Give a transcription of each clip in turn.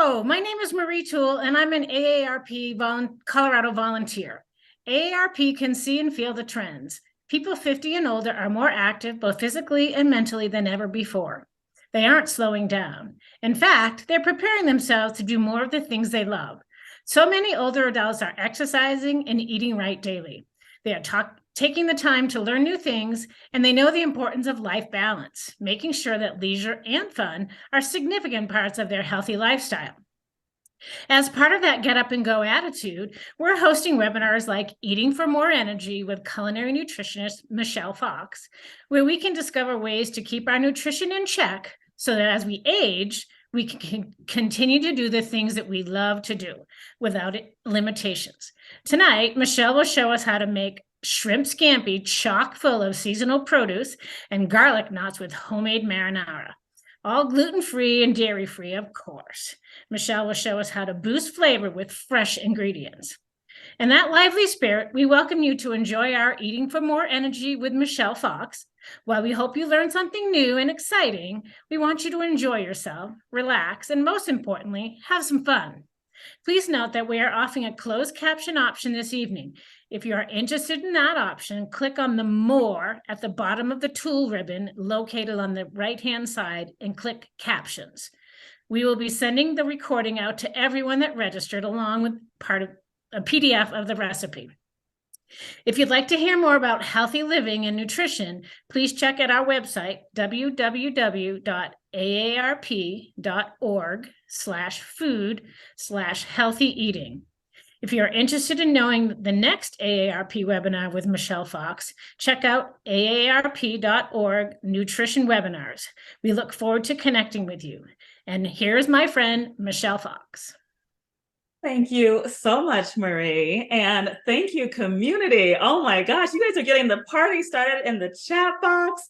Hello, my name is Marie Toole, and I'm an AARP Colorado volunteer. AARP can see and feel the trends. People 50 and older are more active, both physically and mentally, than ever before. They aren't slowing down. In fact, they're preparing themselves to do more of the things they love. So many older adults are exercising and eating right daily. They are taking the time to learn new things, and they know the importance of life balance, making sure that leisure and fun are significant parts of their healthy lifestyle. As part of that get up and go attitude, we're hosting webinars like Eating for More Energy with culinary nutritionist Michelle Fox, where we can discover ways to keep our nutrition in check so that as we age, we can continue to do the things that we love to do without limitations. Tonight, Michelle will show us how to make shrimp scampi chock full of seasonal produce and garlic knots with homemade marinara. All gluten-free and dairy-free, of course. Michelle will show us how to boost flavor with fresh ingredients. In that lively spirit, we welcome you to enjoy our Eating for More Energy with Michelle Fox. While we hope you learn something new and exciting, we want you to enjoy yourself, relax, and most importantly, have some fun. Please note that we are offering a closed caption option this evening. If you are interested in that option, click on the More at the bottom of the tool ribbon located on the right-hand side and click Captions. We will be sending the recording out to everyone that registered along with part of a PDF of the recipe. If you'd like to hear more about healthy living and nutrition, please check out our website, www.aarp.org/food/healthy eating. If you're interested in knowing the next AARP webinar with Michelle Fox, check out aarp.org nutrition webinars. We look forward to connecting with you. And here's my friend, Michelle Fox. Thank you so much, Marie. And thank you, community. Oh my gosh, you guys are getting the party started in the chat box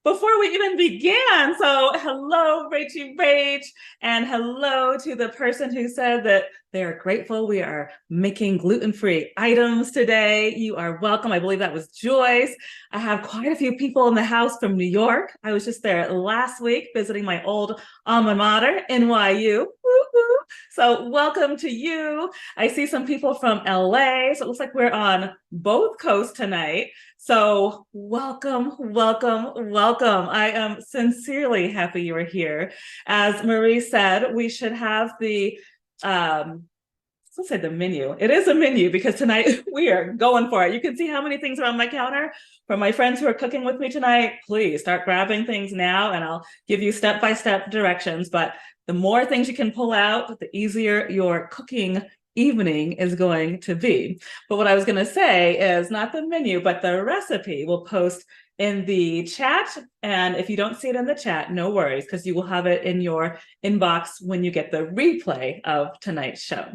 before we even began. So hello, Rachie Rach, and hello to the person who said that they are grateful we are making gluten-free items today. You are welcome. I believe that was Joyce. I have quite a few people in the house from New York. I was just there last week visiting my old alma mater, NYU. Woo-hoo. So welcome to you. I see some people from LA. So it looks like we're on both coasts tonight. So welcome, welcome, welcome. I am sincerely happy you are here. As Marie said, we should have the, let's say the menu. It is a menu because tonight we are going for it. You can see how many things are on my counter. For my friends who are cooking with me tonight, please start grabbing things now and I'll give you step-by-step directions. But the more things you can pull out, the easier your cooking evening is going to be. But what I was going to say is not the menu, but the recipe we'll post in the chat. And if you don't see it in the chat, no worries, because you will have it in your inbox when you get the replay of tonight's show.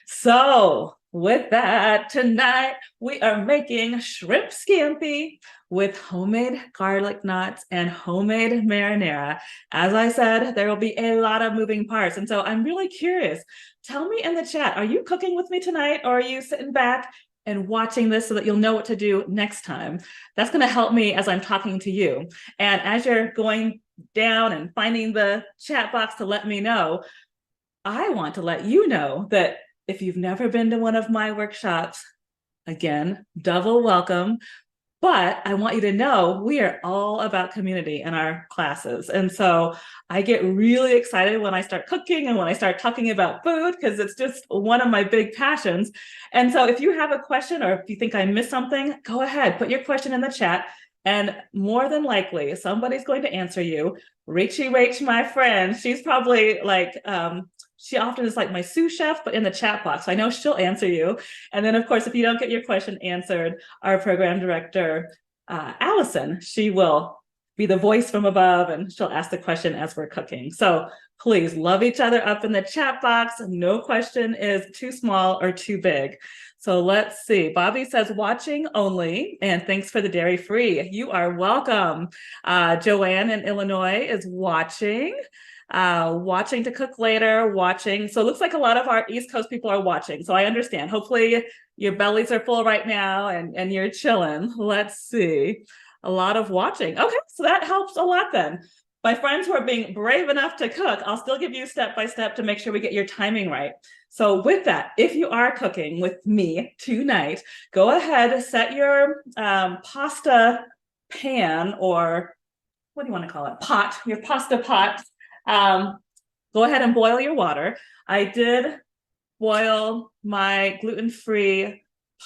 So with that, tonight we are making shrimp scampi with homemade garlic knots and homemade marinara. As I said, there will be a lot of moving parts. And so I'm really curious. Tell me in the chat, are you cooking with me tonight or are you sitting back and watching this so that you'll know what to do next time? That's going to help me as I'm talking to you. And as you're going down and finding the chat box to let me know, I want to let you know that if you've never been to one of my workshops, again, double welcome. But I want you to know we are all about community in our classes. And so I get really excited when I start cooking and when I start talking about food, because it's just one of my big passions. And so if you have a question or if you think I missed something, go ahead, put your question in the chat. And more than likely, somebody's going to answer you. Rachie Rach, my friend, she's probably like, she often is like my sous chef, but in the chat box. So I know she'll answer you. And then, of course, if you don't get your question answered, our program director, Allison, she will be the voice from above and she'll ask the question as we're cooking. So please love each other up in the chat box. No question is too small or too big. So let's see. Bobby says watching only, and thanks for the dairy free. You are welcome. Joanne in Illinois is watching. Watching to cook later, watching. So it looks like a lot of our East Coast people are watching. So I understand. Hopefully your bellies are full right now and you're chilling. Let's see. A lot of watching. Okay, so that helps a lot then. my friends who are being brave enough to cook, I'll still give you step by step to make sure we get your timing right. So with that, if you are cooking with me tonight, go ahead, set your pasta pan, or what do you want to call it? Pot, your pasta pot. Go ahead and boil your water. I did boil my gluten-free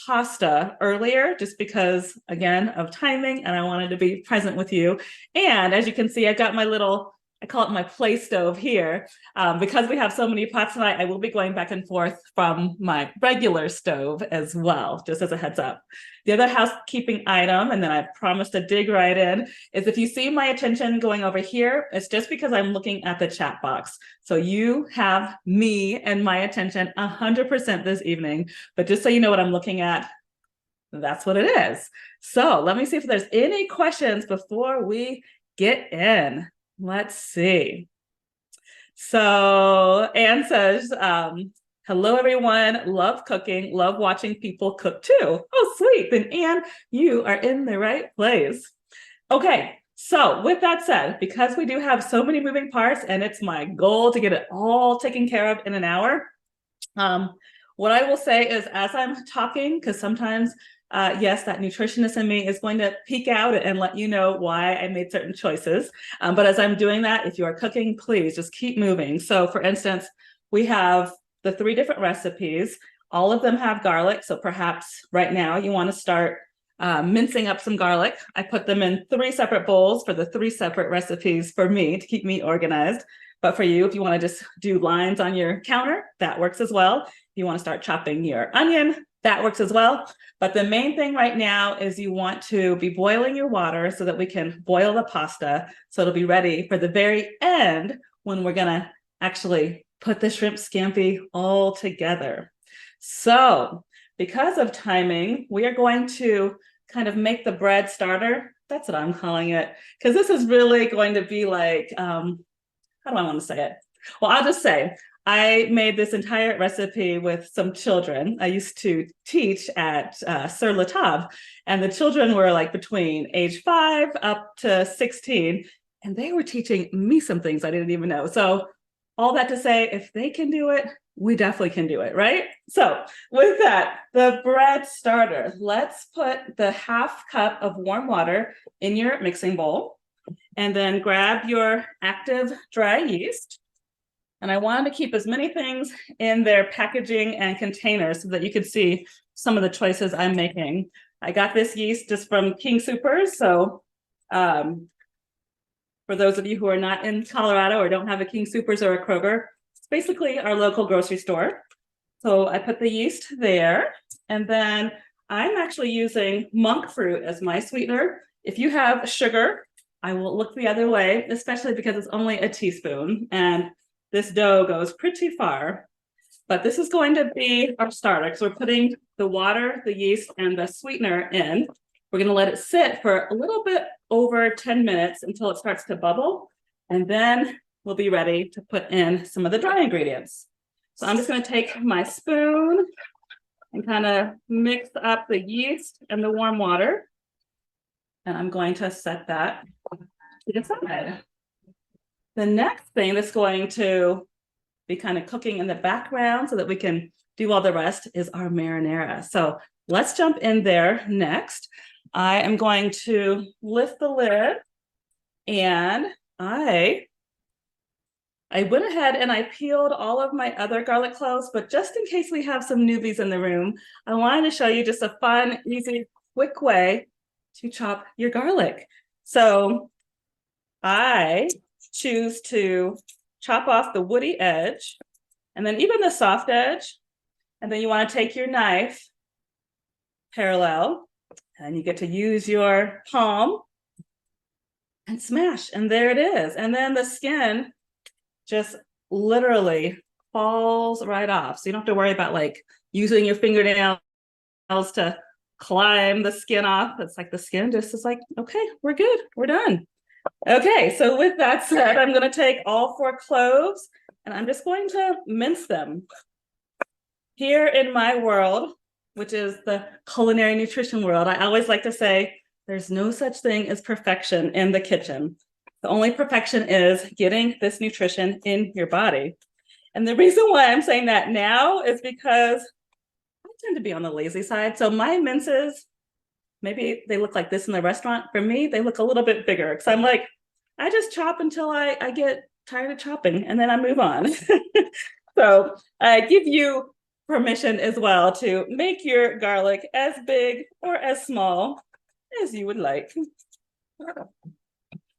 pasta earlier just because, again, of timing, and I wanted to be present with you. And as you can see, I got my little, I call it my play stove here. Because we have so many pots tonight, I will be going back and forth from my regular stove as well, just as a heads up. The other housekeeping item, and then I promised to dig right in, is if you see my attention going over here, it's just because I'm looking at the chat box. So you have me and my attention 100% this evening, but just so you know what I'm looking at, that's what it is. So let me see if there's any questions before we get in. Let's see. So Anne says, hello, everyone. Love cooking. Love watching people cook too. Oh, sweet. Then Anne, you are in the right place. Okay. So with that said, because we do have so many moving parts and it's my goal to get it all taken care of in an hour, what I will say is as I'm talking, because sometimes yes, that nutritionist in me is going to peek out and let you know why I made certain choices. But as I'm doing that, if you are cooking, please just keep moving. So for instance, we have the 3 different recipes. All of them have garlic. So perhaps right now you want to start mincing up some garlic. I put them in 3 separate bowls for the 3 separate recipes for me to keep me organized. But for you, if you want to just do lines on your counter, that works as well. If you want to start chopping your onion, that works as well. But the main thing right now is you want to be boiling your water so that we can boil the pasta. So it'll be ready for the very end when we're going to actually put the shrimp scampi all together. So because of timing, we are going to kind of make the bread starter. That's what I'm calling it. Because this is really going to be like, how do I want to say it? Well, I'll just say, I made this entire recipe with some children. I used to teach at Sur La Table, and the children were like between age 5 up to 16, and they were teaching me some things I didn't even know. So all that to say, if they can do it, we definitely can do it, right? So with that, the bread starter, let's put the half cup of warm water in your mixing bowl, and then grab your active dry yeast. And I wanted to keep as many things in their packaging and containers so that you could see some of the choices I'm making. I got this yeast just from King Soopers. So for those of you who are not in Colorado or don't have a King Soopers or a Kroger, it's basically our local grocery store. So I put the yeast there, and then I'm actually using monk fruit as my sweetener. If you have sugar, I will look the other way, especially because it's only a teaspoon, and this dough goes pretty far. But this is going to be our starter. So we're putting the water, the yeast, and the sweetener in. We're going to let it sit for a little bit over 10 minutes until it starts to bubble. And then we'll be ready to put in some of the dry ingredients. So I'm just going to take my spoon and kind of mix up the yeast and the warm water. And I'm going to set that to the side. The next thing that's going to be kind of cooking in the background so that we can do all the rest is our marinara. So let's jump in there next. I am going to lift the lid, and I went ahead and I peeled all of my other garlic cloves, but just in case we have some newbies in the room, I wanted to show you just a fun, easy, quick way to chop your garlic. So I choose to chop off the woody edge and then even the soft edge. And then you want to take your knife parallel, and you get to use your palm and smash. And there it is. And then the skin just literally falls right off. So you don't have to worry about like using your fingernails to climb the skin off. It's like the skin just is like, okay, we're good. We're done. Okay, so with that said, I'm going to take all 4 cloves and I'm just going to mince them. Here in my world, which is the culinary nutrition world, I always like to say there's no such thing as perfection in the kitchen. The only perfection is getting this nutrition in your body. And the reason why I'm saying that now is because I tend to be on the lazy side. So my minces, maybe they look like this in the restaurant. For me, they look a little bit bigger because I'm like, I just chop until I get tired of chopping and then I move on. So I give you permission as well to make your garlic as big or as small as you would like.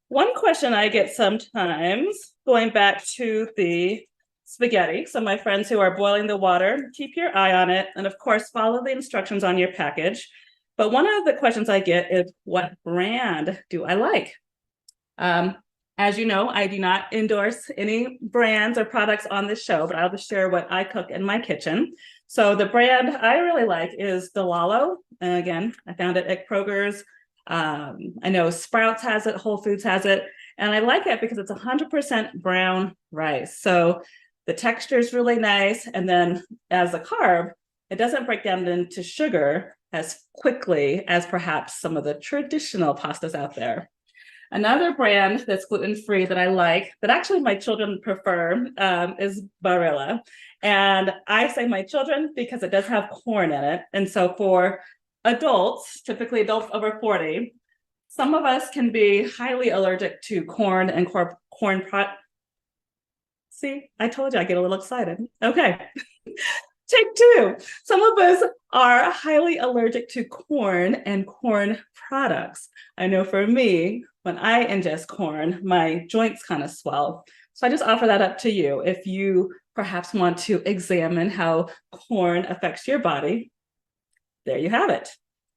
One question I get sometimes, going back to the spaghetti, so my friends who are boiling the water, keep your eye on it, and of course, follow the instructions on your package. But one of the questions I get is, what brand do I like? As you know, I do not endorse any brands or products on this show, but I'll just share what I cook in my kitchen. So the brand I really like is Delalo. And again, I found it at Kroger's. I know Sprouts has it, Whole Foods has it, and I like it because it's 100% brown rice. So the texture is really nice. And then as a carb, it doesn't break down into sugar as quickly as perhaps some of the traditional pastas out there. Another brand that's gluten-free that I like, that actually my children prefer, is Barilla. And I say my children because it does have corn in it. And so for adults, typically adults over 40, some of us can be highly allergic to corn and corn product. See, I told you I get a little excited. Okay. Take two. Some of us are highly allergic to corn and corn products. I know for me, when I ingest corn, my joints kind of swell. So I just offer that up to you. If you perhaps want to examine how corn affects your body, there you have it.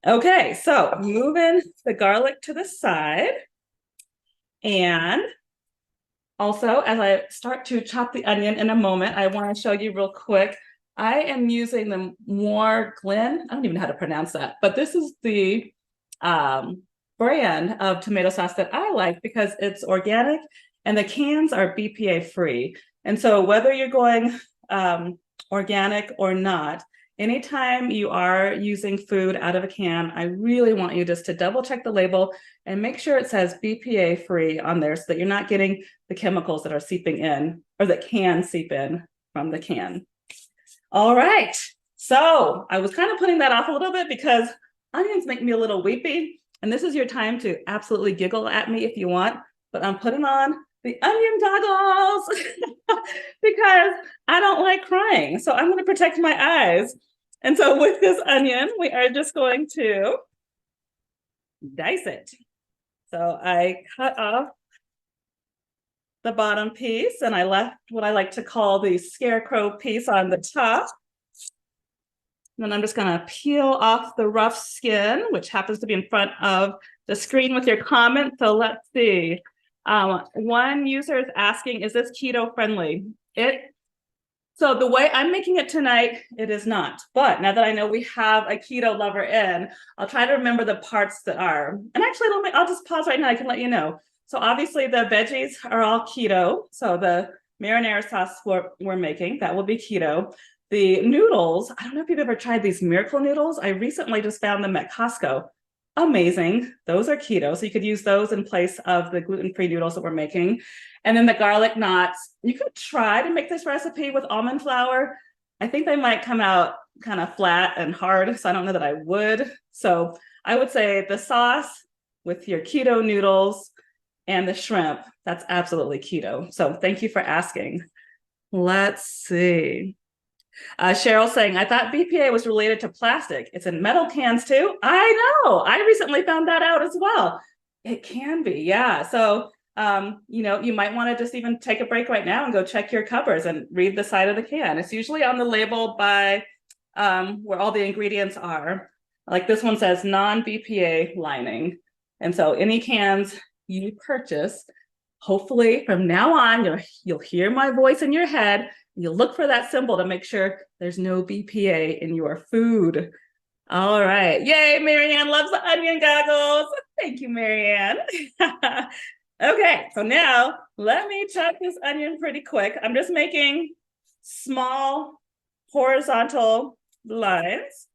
Okay, so moving the garlic to the side. And also, as I start to chop the onion in a moment, I want to show you real quick. I am using the More Glen. I don't even know how to pronounce that, but this is the brand of tomato sauce that I like because it's organic and the cans are BPA free. And so whether you're going organic or not, anytime you are using food out of a can, I really want you just to double check the label and make sure it says BPA free on there so that you're not getting the chemicals that are seeping in or that can seep in from the can. All right, so I was kind of putting that off a little bit because onions make me a little weepy, and this is your time to absolutely giggle at me if you want, but I'm putting on the onion goggles because I don't like crying, so I'm going to protect my eyes. And so with this onion, we are just going to dice it. So I cut off the bottom piece and I left what I like to call the scarecrow piece on the top. And then I'm just gonna peel off the rough skin, which happens to be in front of the screen with your comment. So let's see. One user is asking, is this keto friendly? So the way I'm making it tonight, it is not. But now that I know we have a keto lover in, I'll try to remember the parts that are. And actually, I'll just pause right now. I can let you know. So obviously the veggies are all keto. So the marinara sauce we're making, that will be keto. The noodles, I don't know if you've ever tried these miracle noodles. I recently just found them at Costco. Amazing. Those are keto. So you could use those in place of the gluten-free noodles that we're making. And then the garlic knots, you could try to make this recipe with almond flour. I think they might come out kind of flat and hard. So I don't know that I would. So I would say the sauce with your keto noodles and the shrimp, that's absolutely keto. So thank you for asking. Let's see. Cheryl saying, I thought BPA was related to plastic. It's in metal cans too. I know. I recently found that out as well. It can be, yeah. So, you might want to just even take a break right now and go check your covers and read the side of the can. It's usually on the label by where all the ingredients are. Like this one says non-BPA lining. And so any cans you purchase, hopefully from now on, you'll hear my voice in your head. You'll look for that symbol to make sure there's no BPA in your food. All right. Yay, Marianne loves the onion goggles. Thank you, Marianne. Okay, so now let me chop this onion pretty quick. I'm just making small horizontal lines.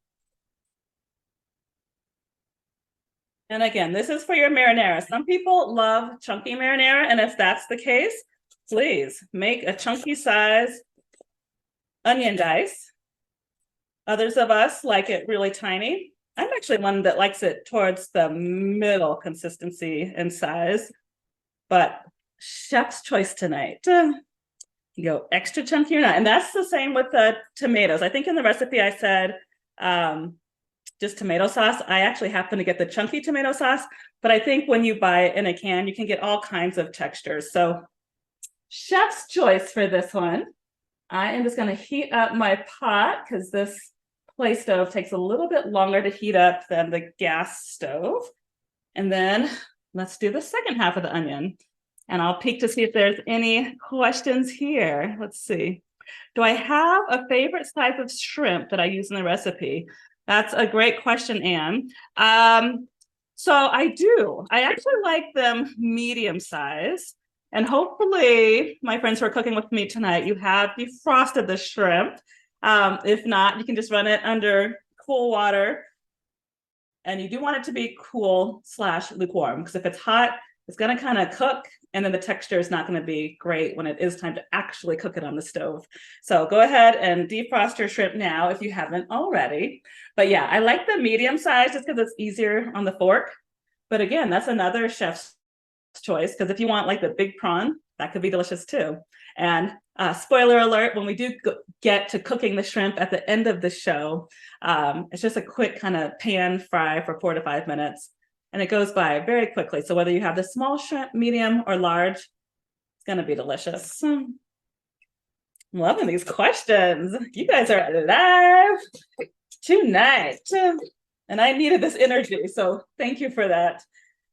And again, this is for your marinara. Some people love chunky marinara, and if that's the case, please make a chunky size onion dice. Others of us like it really tiny. I'm actually one that likes it towards the middle consistency and size, but chef's choice tonight. You go extra chunky or not. And that's the same with the tomatoes. I think in the recipe I said just tomato sauce. I actually happen to get the chunky tomato sauce, but I think when you buy it in a can, you can get all kinds of textures. So chef's choice for this one. I am just going to heat up my pot because this clay stove takes a little bit longer to heat up than the gas stove. And then let's do the second half of the onion. And I'll peek to see if there's any questions here. Let's see. Do I have a favorite type of shrimp that I use in the recipe? That's a great question, Anne. So I do. I actually like them medium size. And hopefully, my friends who are cooking with me tonight, you have defrosted the shrimp. If not, you can just run it under cool water. And you do want it to be cool / lukewarm, because if it's hot, it's going to kind of cook, and then the texture is not going to be great when it is time to actually cook it on the stove. So go ahead and defrost your shrimp now if you haven't already. But yeah, I like the medium size just because it's easier on the fork. But again, that's another chef's choice, because if you want like the big prawn, that could be delicious too. And spoiler alert, when we do get to cooking the shrimp at the end of the show, it's just a quick kind of pan fry for 4 to 5 minutes. And it goes by very quickly. So whether you have the small shrimp, medium, or large, it's going to be delicious. I'm loving these questions. You guys are alive tonight. And I needed this energy. So thank you for that.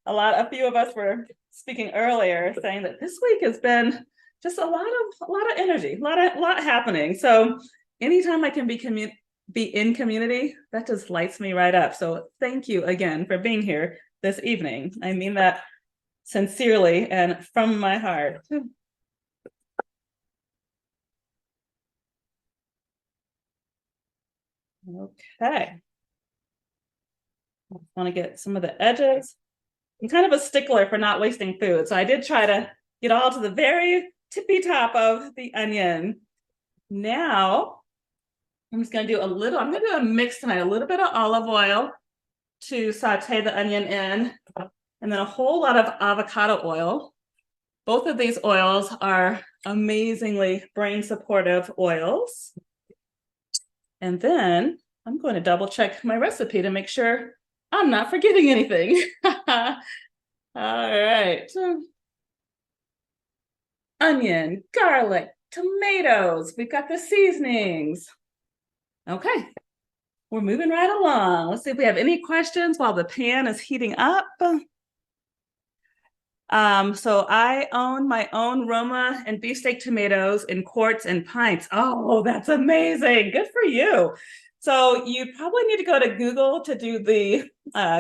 A few of us were speaking earlier saying that this week has been just a lot of energy, a lot happening. So anytime I can be in community, that just lights me right up. So thank you again for being here this evening. I mean that sincerely and from my heart. Okay. I want to get some of the edges. I'm kind of a stickler for not wasting food. So I did try to get all to the very tippy top of the onion. Now, I'm just going to do I'm going to do a mix tonight, a little bit of olive oil to saute the onion in, and then a whole lot of avocado oil. Both of these oils are amazingly brain supportive oils. And then I'm going to double check my recipe to make sure I'm not forgetting anything. All right. Onion, garlic, tomatoes. We've got the seasonings. Okay. We're moving right along. Let's see if we have any questions while the pan is heating up. So I own my own Roma and beefsteak tomatoes in quarts and pints. Oh, that's amazing. Good for you. So you probably need to go to Google to do the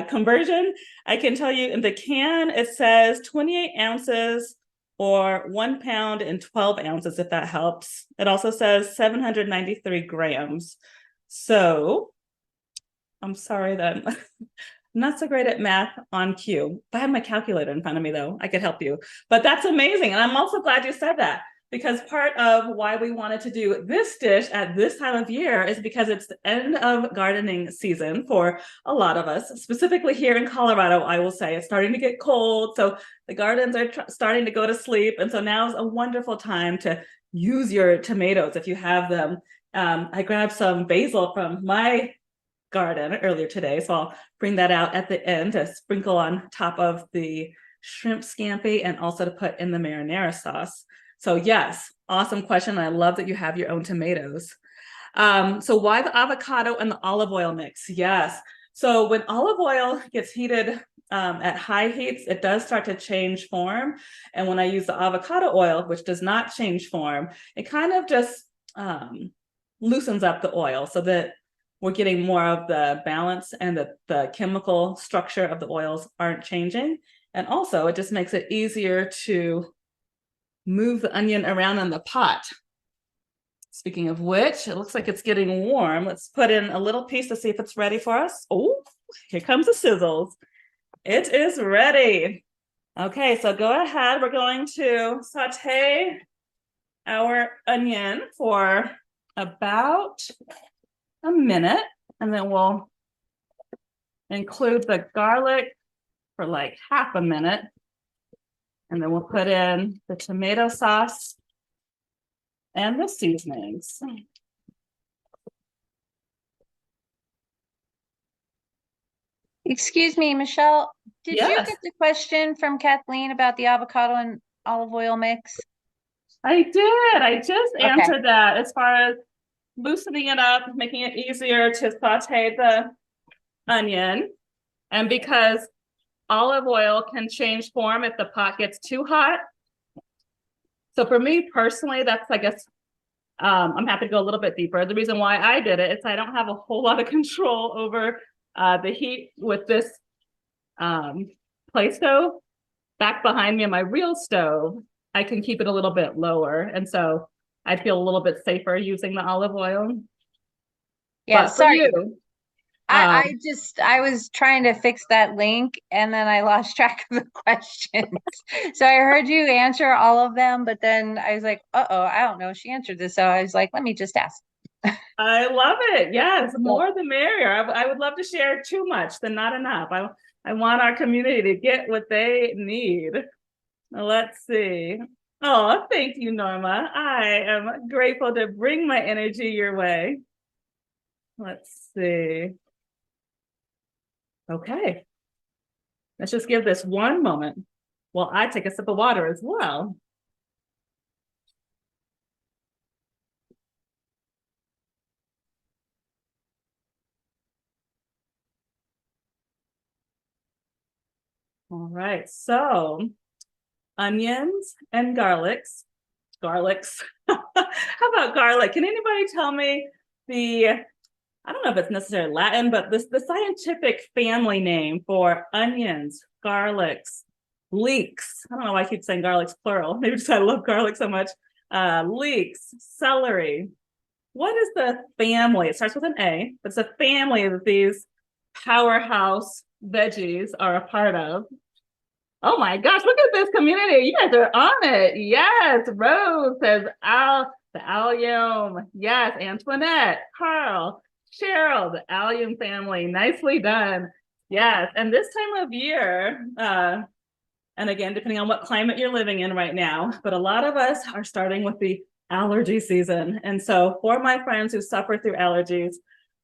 conversion. I can tell you in the can, it says 28 ounces or 1 pound and 12 ounces, if that helps. It also says 793 grams. So I'm sorry that I'm not so great at math on cue. If I have my calculator in front of me, though, I could help you. But that's amazing. And I'm also glad you said that, because part of why we wanted to do this dish at this time of year is because it's the end of gardening season for a lot of us, specifically here in Colorado. I will say it's starting to get cold. So the gardens are starting to go to sleep. And so now is a wonderful time to use your tomatoes if you have them. I grabbed some basil from my garden earlier today, so I'll bring that out at the end to sprinkle on top of the shrimp scampi and also to put in the marinara sauce. So yes, awesome question. I love that you have your own tomatoes. So why the avocado and the olive oil mix? Yes. So when olive oil gets heated at high heats, it does start to change form. And when I use the avocado oil, which does not change form, it kind of just loosens up the oil so that we're getting more of the balance, and the chemical structure of the oils aren't changing. And also it just makes it easier to move the onion around in the pot. Speaking of which, it looks like it's getting warm. Let's put in a little piece to see if it's ready for us. Oh, here comes the sizzles. It is ready. Okay, so go ahead. We're going to saute our onion for about a minute, and then we'll include the garlic for like half a minute. And then we'll put in the tomato sauce and the seasonings. Excuse me, Michelle, did you Yes. get the question from Kathleen about the avocado and olive oil mix? I did. I just Okay. answered that as far as loosening it up, making it easier to saute the onion. And because olive oil can change form if the pot gets too hot. So for me personally, that's, I guess, I'm happy to go a little bit deeper. The reason why I did it is I don't have a whole lot of control over the heat with this play stove. Back behind me on my real stove, I can keep it a little bit lower. And so I feel a little bit safer using the olive oil. Yeah, But sorry. for you, I was trying to fix that link and then I lost track of the questions. So I heard you answer all of them, but then I was like, uh-oh, I don't know if she answered this. So I was like, let me just ask. I love it. Yes, more the merrier. I would love to share too much than not enough. I want our community to get what they need. Let's see. Oh, thank you, Norma. I am grateful to bring my energy your way. Let's see. Okay. Let's just give this one moment while I take a sip of water as well. All right, so onions and garlics. How about garlic? Can anybody tell me I don't know if it's necessarily Latin, but the scientific family name for onions, garlics, leeks. I don't know why I keep saying garlics plural. Maybe because I love garlic so much. Leeks, celery. What is the family? It starts with an A, but it's a family that these powerhouse veggies are a part of. Oh my gosh, look at this community. You guys are on it. Yes, Rose says the allium. Yes, Antoinette, Carl, Cheryl, the allium family. Nicely done. Yes, and this time of year, and again, depending on what climate you're living in right now, but a lot of us are starting with the allergy season. And so for my friends who suffer through allergies,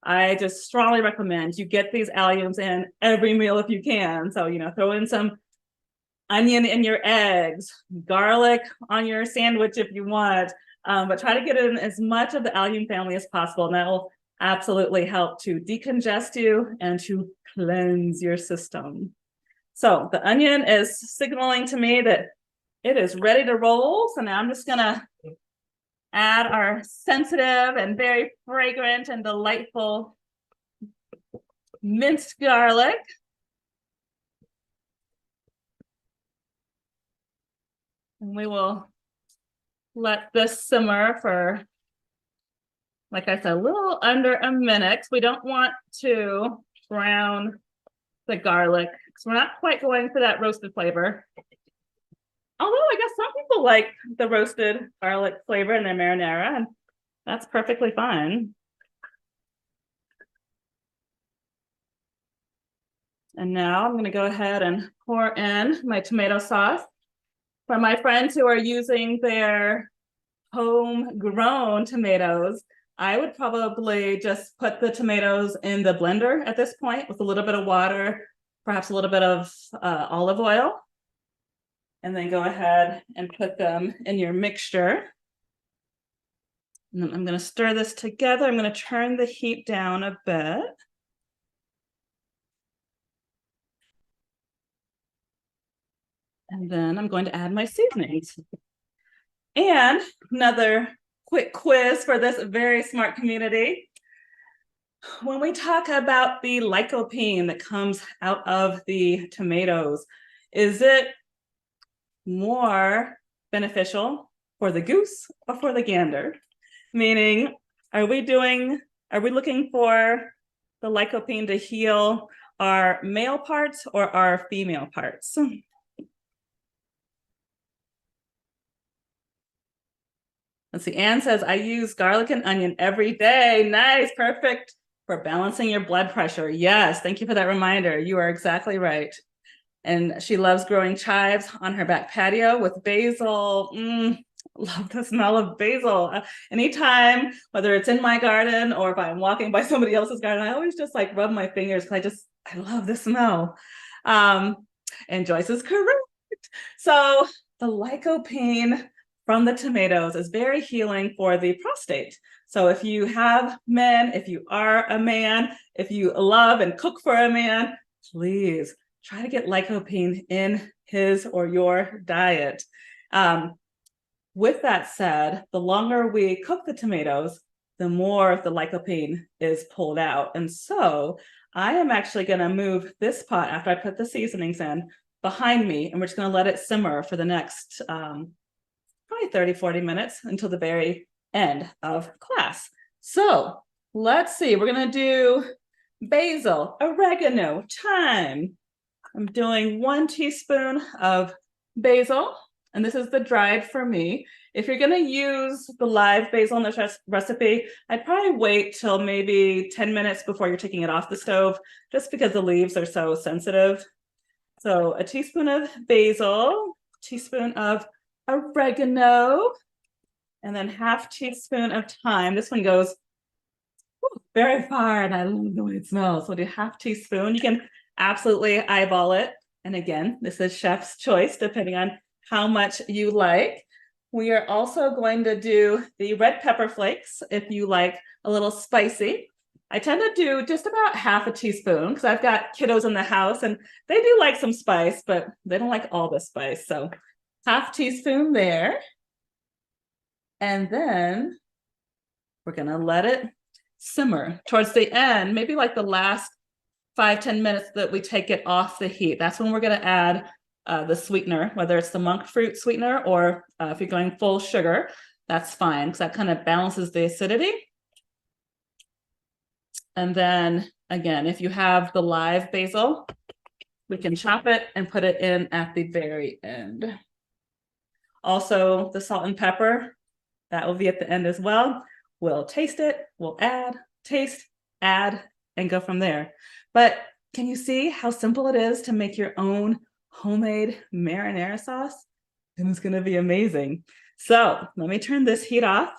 I just strongly recommend you get these alliums in every meal if you can. So, throw in some onion in your eggs, garlic on your sandwich if you want, but try to get in as much of the allium family as possible. And that will absolutely help to decongest you and to cleanse your system. So the onion is signaling to me that it is ready to roll. So now I'm just gonna add our sensitive and very fragrant and delightful minced garlic. And we will let this simmer for, like I said, a little under a minute. We don't want to brown the garlic because we're not quite going for that roasted flavor. Although I guess some people like the roasted garlic flavor in their marinara, and that's perfectly fine. And now I'm going to go ahead and pour in my tomato sauce. For my friends who are using their homegrown tomatoes, I would probably just put the tomatoes in the blender at this point with a little bit of water, perhaps a little bit of olive oil, and then go ahead and put them in your mixture. And then I'm going to stir this together. I'm going to turn the heat down a bit. And then I'm going to add my seasonings. And another quick quiz for this very smart community. When we talk about the lycopene that comes out of the tomatoes, is it more beneficial for the goose or for the gander? Meaning, are we looking for the lycopene to heal our male parts or our female parts? Let's see, Anne says, I use garlic and onion every day. Nice, perfect for balancing your blood pressure. Yes, thank you for that reminder. You are exactly right. And she loves growing chives on her back patio with basil. Love the smell of basil. Anytime, whether it's in my garden or if I'm walking by somebody else's garden, I always just like rub my fingers because I love the smell. And Joyce is correct. So the lycopene from the tomatoes is very healing for the prostate. So if you have men, if you are a man, if you love and cook for a man, please try to get lycopene in his or your diet. With that said, the longer we cook the tomatoes, the more the lycopene is pulled out. And so I am actually going to move this pot after I put the seasonings in behind me, and we're just going to let it simmer for the next probably 30, 40 minutes until the very end of class. So let's see, we're going to do basil, oregano, thyme. I'm doing 1 teaspoon of basil, and this is the dried for me. If you're going to use the live basil in this recipe, I'd probably wait till maybe 10 minutes before you're taking it off the stove, just because the leaves are so sensitive. So a teaspoon of basil, teaspoon of oregano, and then half teaspoon of thyme. This one goes very far, and I love the way it smells. So do half teaspoon. You can absolutely eyeball it. And again, this is chef's choice, depending on how much you like. We are also going to do the red pepper flakes if you like a little spicy. I tend to do just about half a teaspoon because I've got kiddos in the house and they do like some spice, but they don't like all the spice. So half teaspoon there. And then we're going to let it simmer towards the end, maybe like the last 5-10 minutes that we take it off the heat. That's when we're going to add the sweetener, whether it's the monk fruit sweetener or if you're going full sugar, that's fine because that kind of balances the acidity. And then again, if you have the live basil, we can chop it and put it in at the very end. Also, the salt and pepper, that will be at the end as well. We'll taste it, we'll add, taste, add, and go from there. But can you see how simple it is to make your own homemade marinara sauce? And it's going to be amazing. So let me turn this heat off.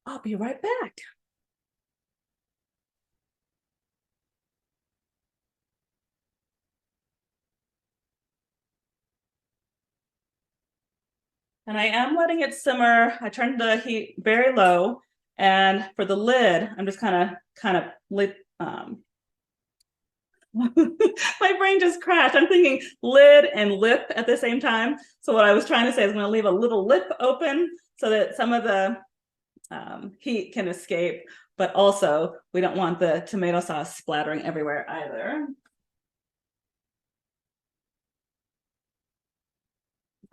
I'll be right back. And I am letting it simmer. I turned the heat very low. And for the lid, I'm just kind of lid. My brain just crashed. I'm thinking lid and lip at the same time. So what I was trying to say is I'm going to leave a little lip open so that some of the heat can escape. But also, we don't want the tomato sauce splattering everywhere either.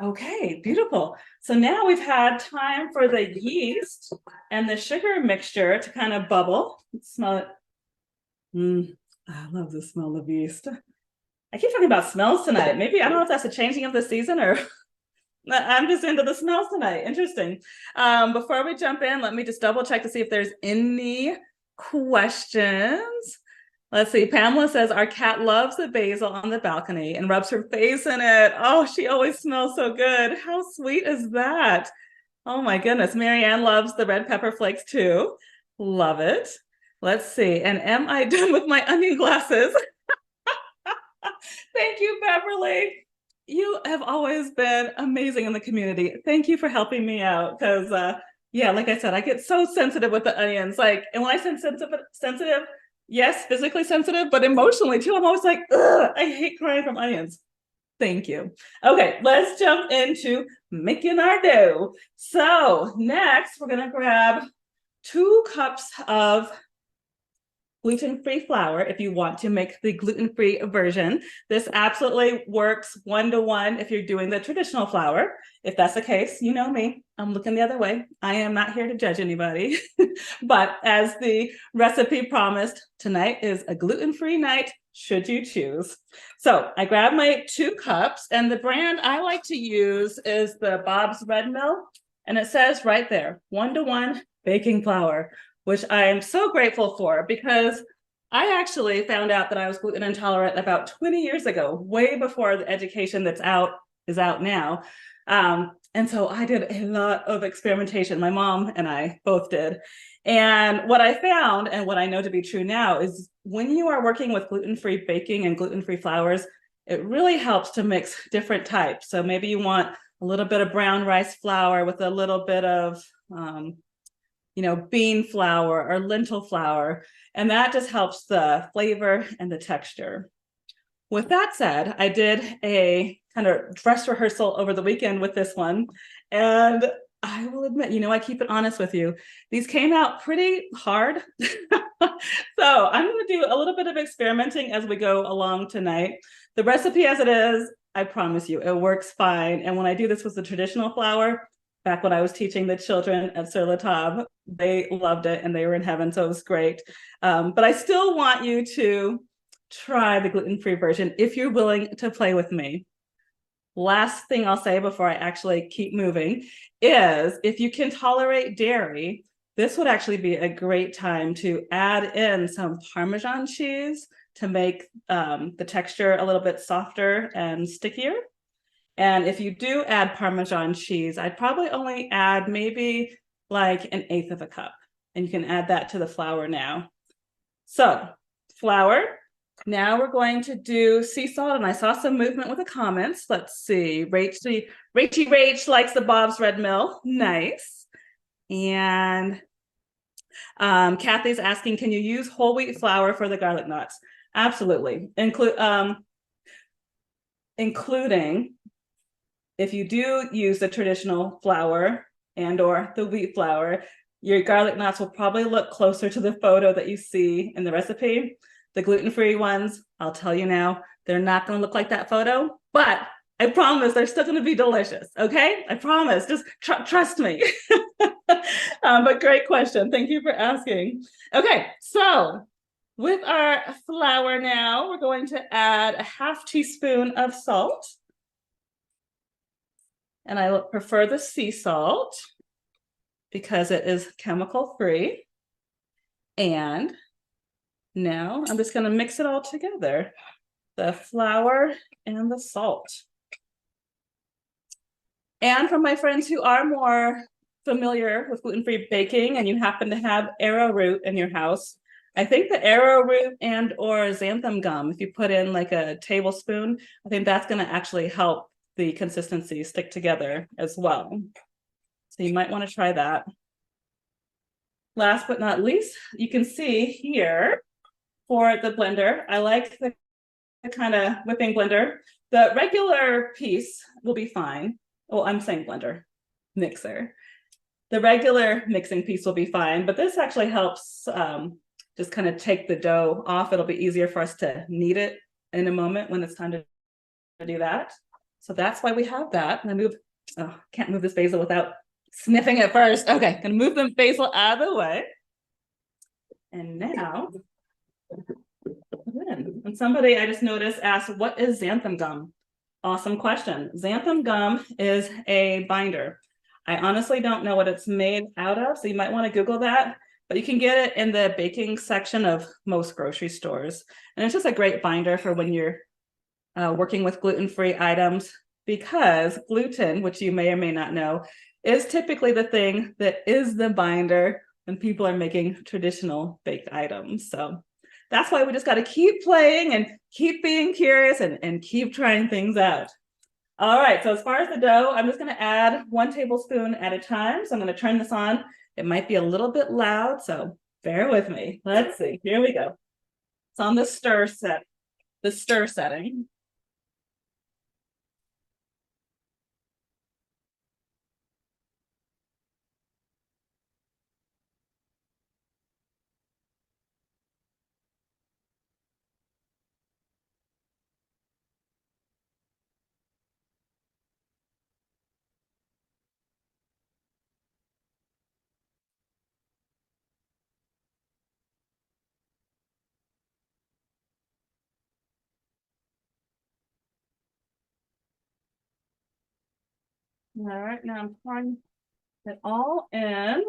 Okay, beautiful. So now we've had time for the yeast and the sugar mixture to kind of bubble. Let's smell it. I love the smell of yeast. I keep talking about smells tonight. Maybe, I don't know if that's a changing of the season or I'm just into the smells tonight. Interesting. Before we jump in, let me just double check to see if there's any questions. Let's see. Pamela says, our cat loves the basil on the balcony and rubs her face in it. Oh, she always smells so good. How sweet is that? Oh my goodness. Marianne loves the red pepper flakes too. Love it. Let's see. And am I done with my onion glasses? Thank you, Beverly. You have always been amazing in the community. Thank you for helping me out because, yeah, like I said, I get so sensitive with the onions. Like, and when I say sensitive, yes, physically sensitive, but emotionally too. I'm always like, ugh, I hate crying from onions. Thank you. Okay, let's jump into making our dough. So next, we're going to grab 2 cups of gluten-free flour if you want to make the gluten-free version. This absolutely works 1-to-1 if you're doing the traditional flour. If that's the case, you know me, I'm looking the other way. I am not here to judge anybody. But as the recipe promised, tonight is a gluten-free night, should you choose. So I grabbed my 2 cups, and the brand I like to use is the Bob's Red Mill. And it says right there, 1-to-1 baking flour, which I am so grateful for, because I actually found out that I was gluten intolerant about 20 years ago, way before the education that's out is out now. And so I did a lot of experimentation. My mom and I both did. And what I found, and what I know to be true now, is when you are working with gluten-free baking and gluten-free flours, it really helps to mix different types. So maybe you want a little bit of brown rice flour with a little bit of bean flour or lentil flour, and that just helps the flavor and the texture. With that said, I did a kind of dress rehearsal over the weekend with this one, and I will admit, I keep it honest with you, these came out pretty hard. So I'm going to do a little bit of experimenting as we go along tonight. The recipe as it is, I promise you, it works fine. And when I do this with the traditional flour, back when I was teaching the children at Sur La Table, they loved it and they were in heaven, so it was great. But I still want you to try the gluten-free version if you're willing to play with me. Last thing I'll say before I actually keep moving is, if you can tolerate dairy, this would actually be a great time to add in some Parmesan cheese to make the texture a little bit softer and stickier. And if you do add Parmesan cheese, I'd probably only add maybe like 1/8 of a cup, and you can add that to the flour now. So flour, now we're going to do sea salt, and I saw some movement with the comments. Let's see, Rach likes the Bob's Red Mill, nice. And Kathy's asking, can you use whole wheat flour for the garlic knots? Absolutely, including if you do use the traditional flour and or the wheat flour, your garlic knots will probably look closer to the photo that you see in the recipe. The gluten-free ones, I'll tell you now, they're not going to look like that photo, but I promise they're still going to be delicious, okay? I promise, just trust me. But great question, thank you for asking. Okay, so with our flour now, we're going to add a 1/2 teaspoon of salt. And I prefer the sea salt because it is chemical free. And now I'm just going to mix it all together, the flour and the salt. And for my friends who are more familiar with gluten-free baking and you happen to have arrowroot in your house, I think the arrowroot and or xanthan gum, if you put in like a tablespoon, I think that's going to actually help the consistency stick together as well. So you might want to try that. Last but not least, you can see here for the blender, I like the kind of whipping blender. The regular piece will be fine. Oh, I'm saying blender, mixer. The regular mixing piece will be fine, but this actually helps just kind of take the dough off. It'll be easier for us to knead it in a moment when it's time to do that. So that's why we have that. And I can't move this basil without sniffing it first. Okay, gonna move the basil out of the way. And now, and somebody I just noticed asked, what is xanthan gum? Awesome question. Xanthan gum is a binder. I honestly don't know what it's made out of, so you might want to Google that, but you can get it in the baking section of most grocery stores. And it's just a great binder for when you're working with gluten-free items, because gluten, which you may or may not know, is typically the thing that is the binder when people are making traditional baked items. So that's why we just got to keep playing and keep being curious and keep trying things out. All right, so as far as the dough, I'm just going to add 1 tablespoon at a time. So I'm going to turn this on. It might be a little bit loud, so bear with me. Let's see. Here we go. It's on the stir setting. All right, now I'm pouring it all in.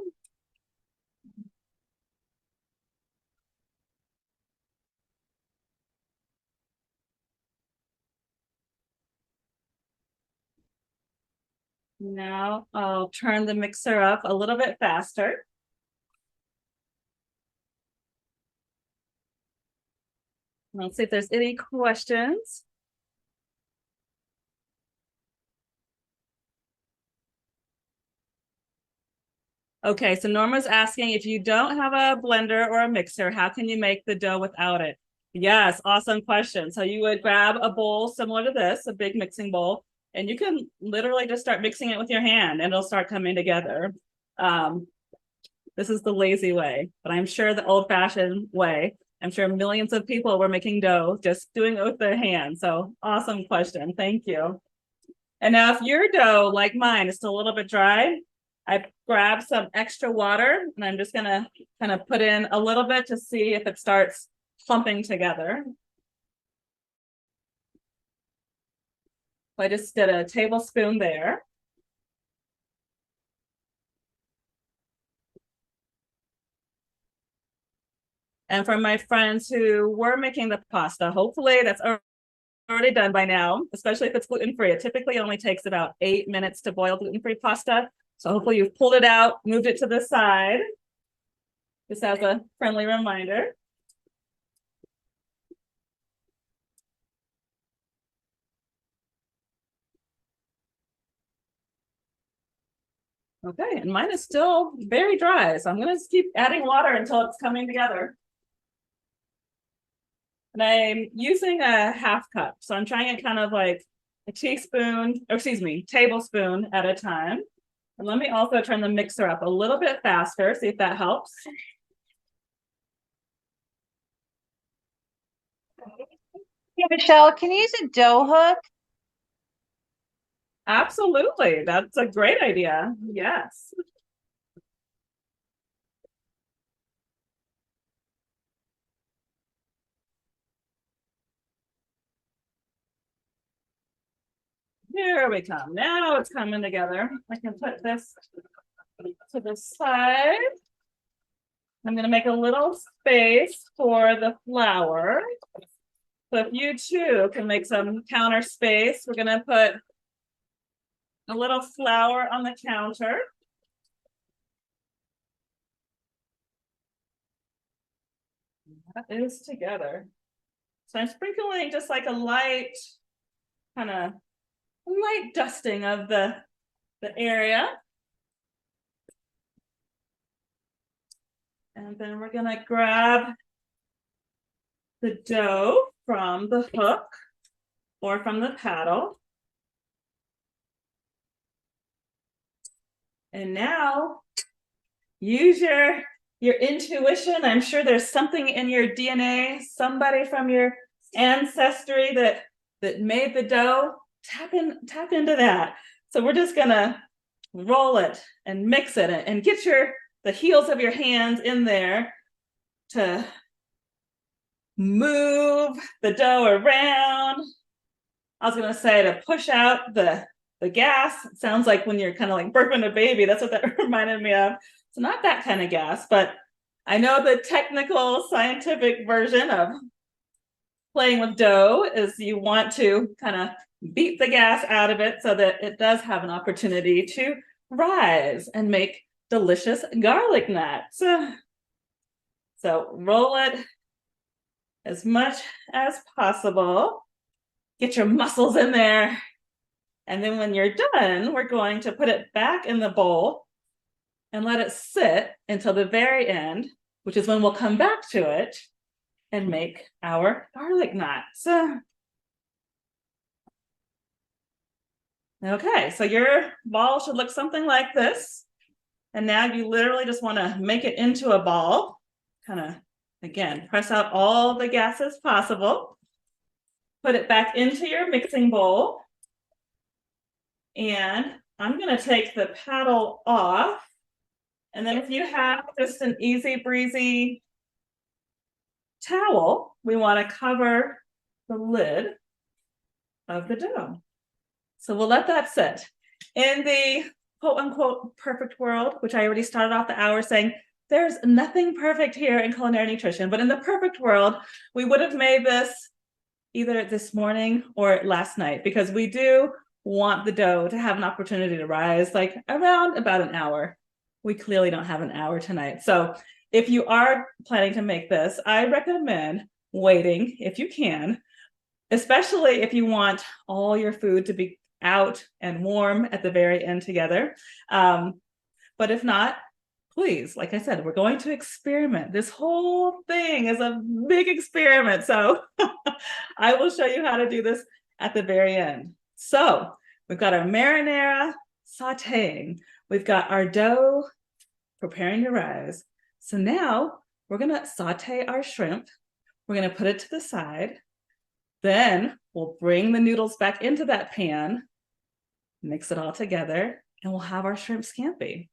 Now I'll turn the mixer up a little bit faster. Let's see if there's any questions. Okay, so Norma's asking, if you don't have a blender or a mixer, how can you make the dough without it? Yes, awesome question. So you would grab a bowl similar to this, a big mixing bowl, and you can literally just start mixing it with your hand and it'll start coming together. This is the lazy way, but I'm sure the old-fashioned way, I'm sure millions of people were making dough just doing it with their hands. So awesome question. Thank you. And now if your dough, like mine, is still a little bit dry, I grabbed some extra water and I'm just gonna kind of put in a little bit to see if it starts clumping together. So I just did a tablespoon there. And for my friends who were making the pasta, hopefully that's already done by now, especially if it's gluten-free. It typically only takes about 8 minutes to boil gluten-free pasta. So hopefully you've pulled it out, moved it to the side, just as a friendly reminder. Okay, and mine is still very dry, so I'm gonna just keep adding water until it's coming together. And I'm using a half cup, so I'm trying it kind of like a teaspoon, or excuse me, tablespoon at a time. And let me also turn the mixer up a little bit faster, see if that helps. Hey, Michelle, can you use a dough hook? Absolutely, that's a great idea. Yes. Here we come. Now it's coming together. I can put this to the side. I'm going to make a little space for the flour. So if you too can make some counter space, we're going to put a little flour on the counter. That is together. So I'm sprinkling just like a light, kind of light dusting of the area. And then we're going to grab the dough from the hook or from the paddle. And now use your intuition. I'm sure there's something in your DNA, somebody from your ancestry that made the dough. Tap into that. So we're just gonna roll it and mix it and get the heels of your hands in there to move the dough around. I was gonna say to push out the gas. It sounds like when you're kind of like burping a baby. That's what that reminded me of. So not that kind of gas, but I know the technical scientific version of playing with dough is you want to kind of beat the gas out of it so that it does have an opportunity to rise and make delicious garlic knots. So roll it as much as possible. Get your muscles in there. And then when you're done, we're going to put it back in the bowl and let it sit until the very end, which is when we'll come back to it and make our garlic knots. Okay, so your ball should look something like this. And now you literally just want to make it into a ball. Kind of, again, press out all the gases possible. Put it back into your mixing bowl. And I'm going to take the paddle off. And then if you have just an easy breezy towel, we want to cover the lid of the dough. So we'll let that sit. in the quote unquote perfect world, which I already started off the hour saying, there's nothing perfect here in culinary nutrition, but in the perfect world, we would have made this either this morning or last night, because we do want the dough to have an opportunity to rise like around about an hour. We clearly don't have an hour tonight. So if you are planning to make this, I recommend waiting if you can, especially if you want all your food to be out and warm at the very end together. But if not, please, like I said, we're going to experiment. This whole thing is a big experiment. So I will show you how to do this at the very end. So we've got our marinara sauteing. We've got our dough preparing to rise. So now we're gonna saute our shrimp. We're gonna put it to the side. Then we'll bring the noodles back into that pan, mix it all together, and we'll have our shrimp scampi.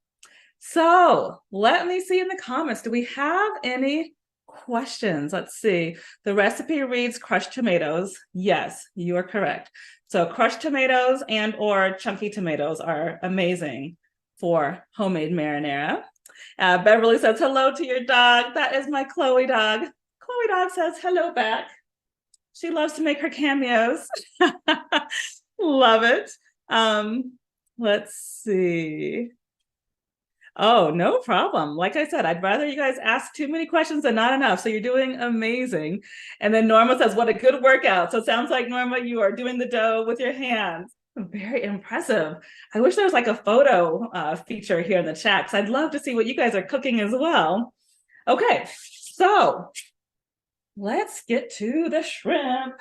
So let me see in the comments, do we have any questions? Let's see. The recipe reads crushed tomatoes. Yes, you are correct. So crushed tomatoes and or chunky tomatoes are amazing for homemade marinara. Beverly says hello to your dog. That is my Chloe dog. Chloe dog says hello back. She loves to make her cameos. Love it. Let's see. Oh, no problem. Like I said, I'd rather you guys ask too many questions than not enough. So you're doing amazing. And then Norma says, what a good workout. So it sounds like, Norma, you are doing the dough with your hands. Very impressive. I wish there was like a photo feature here in the chat, because I'd love to see what you guys are cooking as well. Okay, so let's get to the shrimp.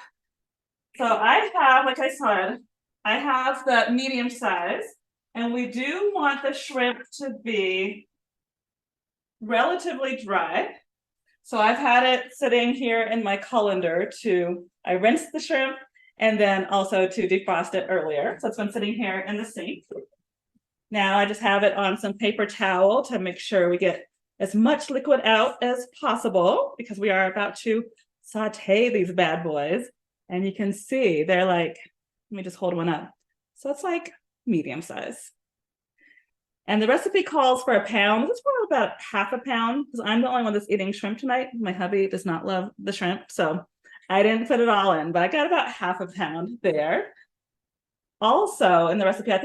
So I have, like I said, I have the medium size. And we do want the shrimp to be relatively dry. So I've had it sitting here in my colander I rinsed the shrimp and then also to defrost it earlier. So it's been sitting here in the sink. Now I just have it on some paper towel to make sure we get as much liquid out as possible, because we are about to saute these bad boys. And you can see they're like, let me just hold one up. So it's like medium size. And the recipe calls for a pound. This is probably about half a pound, because I'm the only one that's eating shrimp tonight. My hubby does not love the shrimp, so I didn't put it all in, but I got about half a pound there. Also in the recipe, I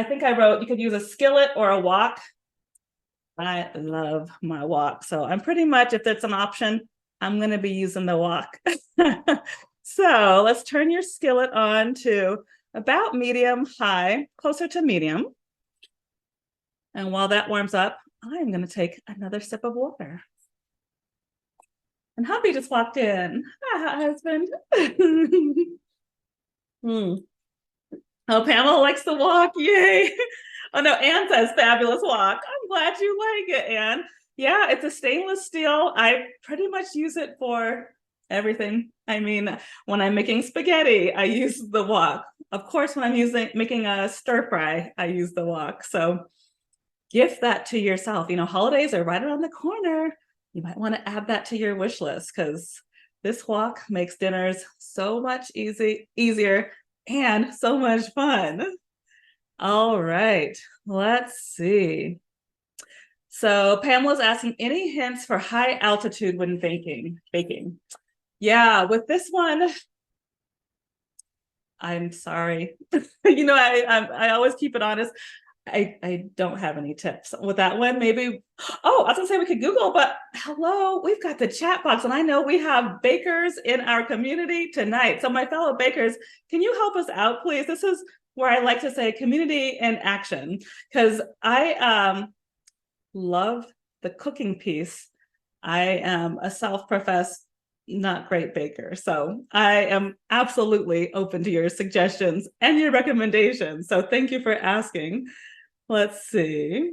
think I wrote you could use a skillet or a wok. I love my wok, so I'm pretty much, if that's an option, I'm going to be using the wok. So let's turn your skillet on to about medium high, closer to medium. And while that warms up, I'm going to take another sip of water. And hubby just walked in. Hi, husband. Oh, Pamela likes the wok. Yay. Oh no, Anne says fabulous wok. I'm glad you like it, Anne. Yeah, it's a stainless steel. I pretty much use it for everything. I mean, when I'm making spaghetti, I use the wok. Of course, when I'm making a stir fry, I use the wok. So gift that to yourself. You know, holidays are right around the corner. You might want to add that to your wish list, because this wok makes dinners so much easier and so much fun. All right, let's see. So Pamela's asking, any hints for high altitude when baking? Yeah, with this one, I'm sorry. You know, I always keep it honest. I don't have any tips with that one. Maybe, oh, I was gonna say we could Google, but hello, we've got the chat box, and I know we have bakers in our community tonight. So my fellow bakers, can you help us out, please? This is where I like to say community in action, because I love the cooking piece. I am a self-professed not great baker, so I am absolutely open to your suggestions and your recommendations. So thank you for asking. Let's see.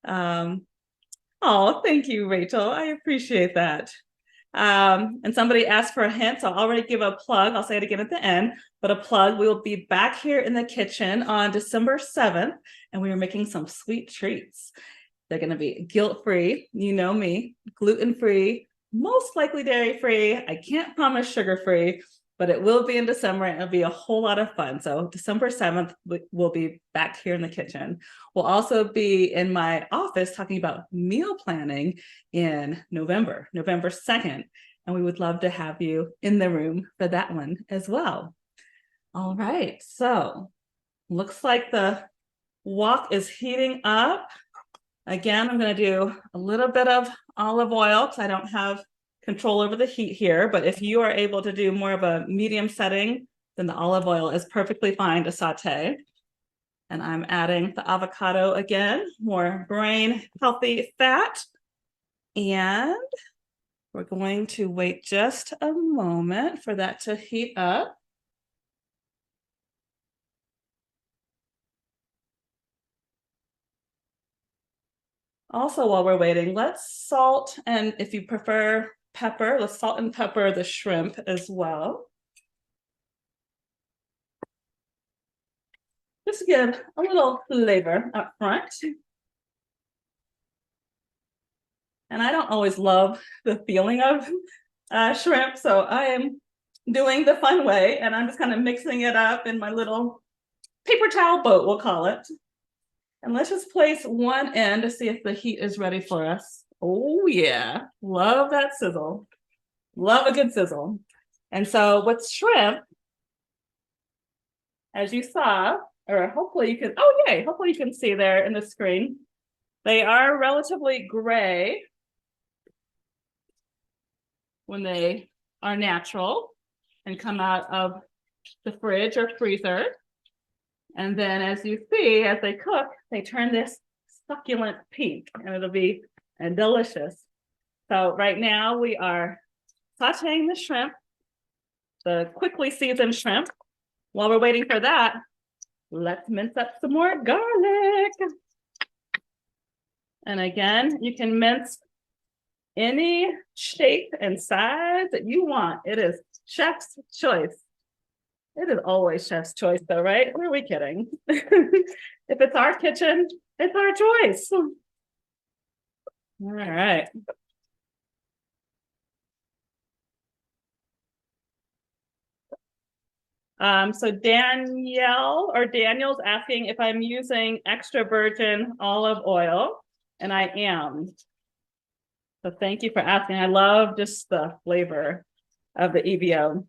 Oh, thank you, Rachel. I appreciate that. And somebody asked for a hint, so I'll already give a plug. I'll say it again at the end, but a plug. We'll be back here in the kitchen on December 7th, and we are making some sweet treats. They're going to be guilt-free. You know me, gluten-free, most likely dairy-free. I can't promise sugar-free, but it will be in December and it'll be a whole lot of fun. So December 7th, we'll be back here in the kitchen. We'll also be in my office talking about meal planning in November 2nd. And we would love to have you in the room for that one as well. All right, so looks like the wok is heating up. Again, I'm going to do a little bit of olive oil because I don't have control over the heat here, but if you are able to do more of a medium setting, then the olive oil is perfectly fine to saute. And I'm adding the avocado again, more brain healthy fat. And we're going to wait just a moment for that to heat up. Also, while we're waiting, let's salt, and if you prefer pepper, let's salt and pepper the shrimp as well. Just to give a little flavor up front. And I don't always love the feeling of shrimp, so I am doing the fun way, and I'm just kind of mixing it up in my little paper towel boat, we'll call it. And let's just place one end to see if the heat is ready for us. Oh yeah, love that sizzle. Love a good sizzle. And so with shrimp, as you saw, or hopefully you can, oh yay, hopefully you can see there in the screen, they are relatively gray when they are natural and come out of the fridge or freezer. And then as you see, as they cook, they turn this succulent pink and it'll be delicious. So right now we are sauteing the shrimp, the quickly seasoned shrimp. While we're waiting for that, let's mince up some more garlic. And again, you can mince any shape and size that you want. It is chef's choice. It is always chef's choice though, right? Who are we kidding? If it's our kitchen, it's our choice. All right. So Daniel's asking if I'm using extra virgin olive oil, and I am. So thank you for asking. I love just the flavor of the EVO.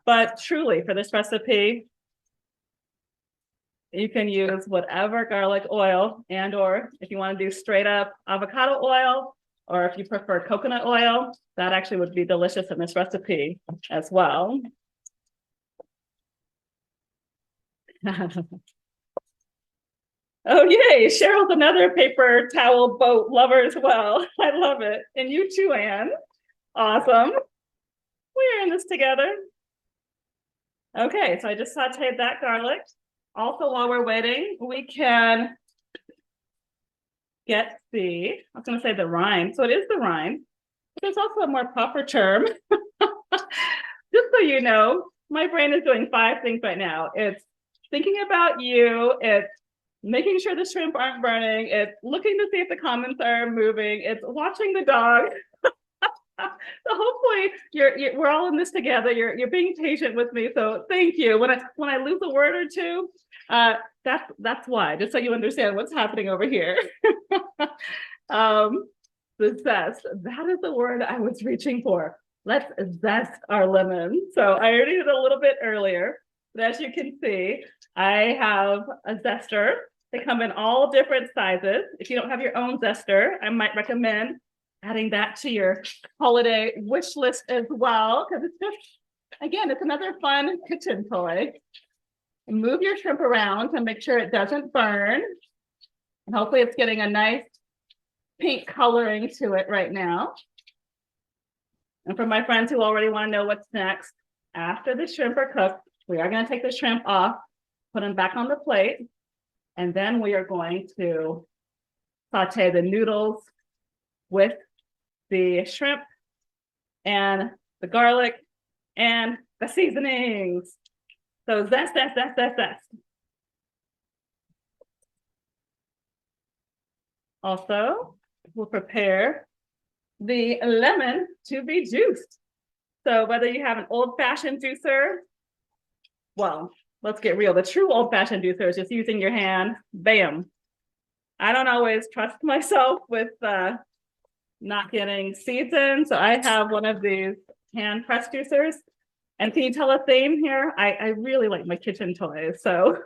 But truly, for this recipe, you can use whatever garlic oil, and or if you want to do straight up avocado oil, or if you prefer coconut oil, that actually would be delicious in this recipe as well. Oh yay, Cheryl's another paper towel boat lover as well. I love it. And you too, Anne. Awesome. We're in this together. Okay, so I just sauteed that garlic. Also, while we're waiting, we can get I was going to say the rind. So it is the rind, but there's also a more proper term. Just so you know, my brain is doing 5 things right now. It's thinking about you. It's making sure the shrimp aren't burning. It's looking to see if the comments are moving. It's watching the dog. So hopefully we're all in this together. You're being patient with me. So thank you. When I lose a word or two, that's why, just so you understand what's happening over here. The zest, that is the word I was reaching for. Let's zest our lemon. So I already did a little bit earlier, but as you can see, I have a zester. They come in all different sizes. If you don't have your own zester, I might recommend adding that to your holiday wish list as well, because it's just, again, it's another fun kitchen toy. And move your shrimp around to make sure it doesn't burn. And hopefully it's getting a nice pink coloring to it right now. And for my friends who already want to know what's next, after the shrimp are cooked, we are going to take the shrimp off, put them back on the plate, and then we are going to saute the noodles with the shrimp and the garlic and the seasonings. So zest. Also, we'll prepare the lemon to be juiced. So whether you have an old-fashioned juicer, well, let's get real. The true old-fashioned juicer is just using your hand, bam. I don't always trust myself with not getting seeds in. So I have one of these hand press juicers. And can you tell a theme here? I really like my kitchen toys. So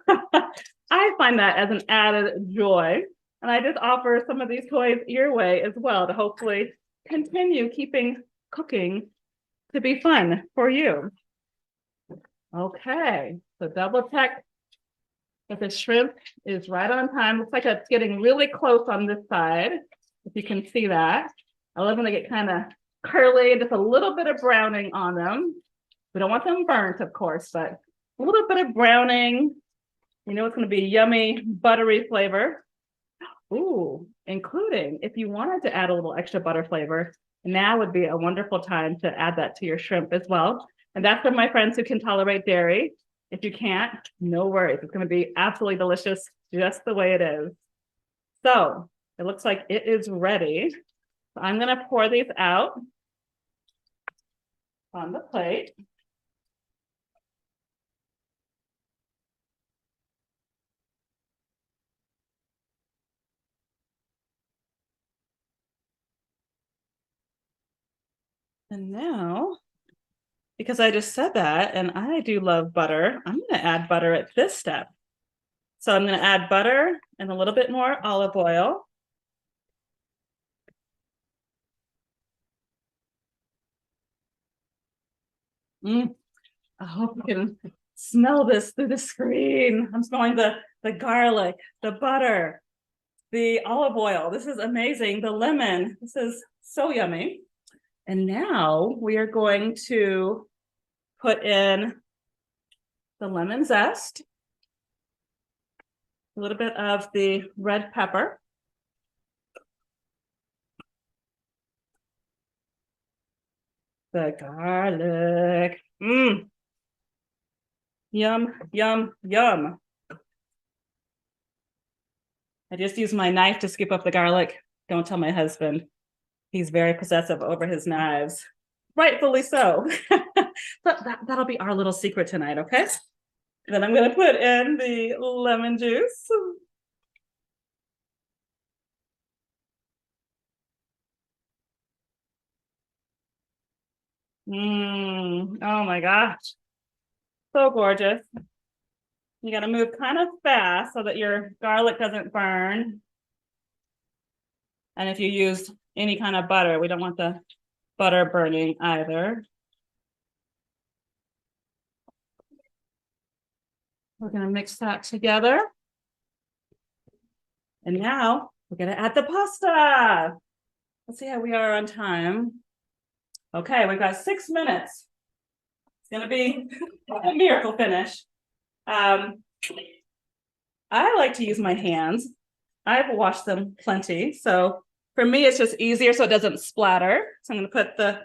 I find that as an added joy. And I just offer some of these toys your way as well to hopefully continue keeping cooking to be fun for you. Okay, so double check that the shrimp is right on time. Looks like it's getting really close on this side, if you can see that. I love when they get kind of curly, just a little bit of browning on them. We don't want them burnt, of course, but a little bit of browning. You know, it's going to be yummy, buttery flavor. Ooh, including if you wanted to add a little extra butter flavor, now would be a wonderful time to add that to your shrimp as well. And that's for my friends who can tolerate dairy. If you can't, no worries. It's going to be absolutely delicious just the way it is. So it looks like it is ready. So I'm going to pour these out on the plate. And now, because I just said that, and I do love butter, I'm going to add butter at this step. So I'm going to add butter and a little bit more olive oil. I hope you can smell this through the screen. I'm smelling the garlic, the butter, the olive oil. This is amazing. The lemon. This is so yummy. And now we are going to put in the lemon zest, a little bit of the red pepper, the garlic. Yum, yum, yum. I just used my knife to scoop up the garlic. Don't tell my husband. He's very possessive over his knives. Rightfully so. But that'll be our little secret tonight, okay? Then I'm going to put in the lemon juice. Oh my gosh. So gorgeous. You got to move kind of fast so that your garlic doesn't burn. And if you use any kind of butter, we don't want the butter burning either. We're going to mix that together. And now we're going to add the pasta. Let's see how we are on time. Okay, we've got 6 minutes. It's going to be a miracle finish. I like to use my hands. I've washed them plenty. So for me, it's just easier so it doesn't splatter. So I'm going to put the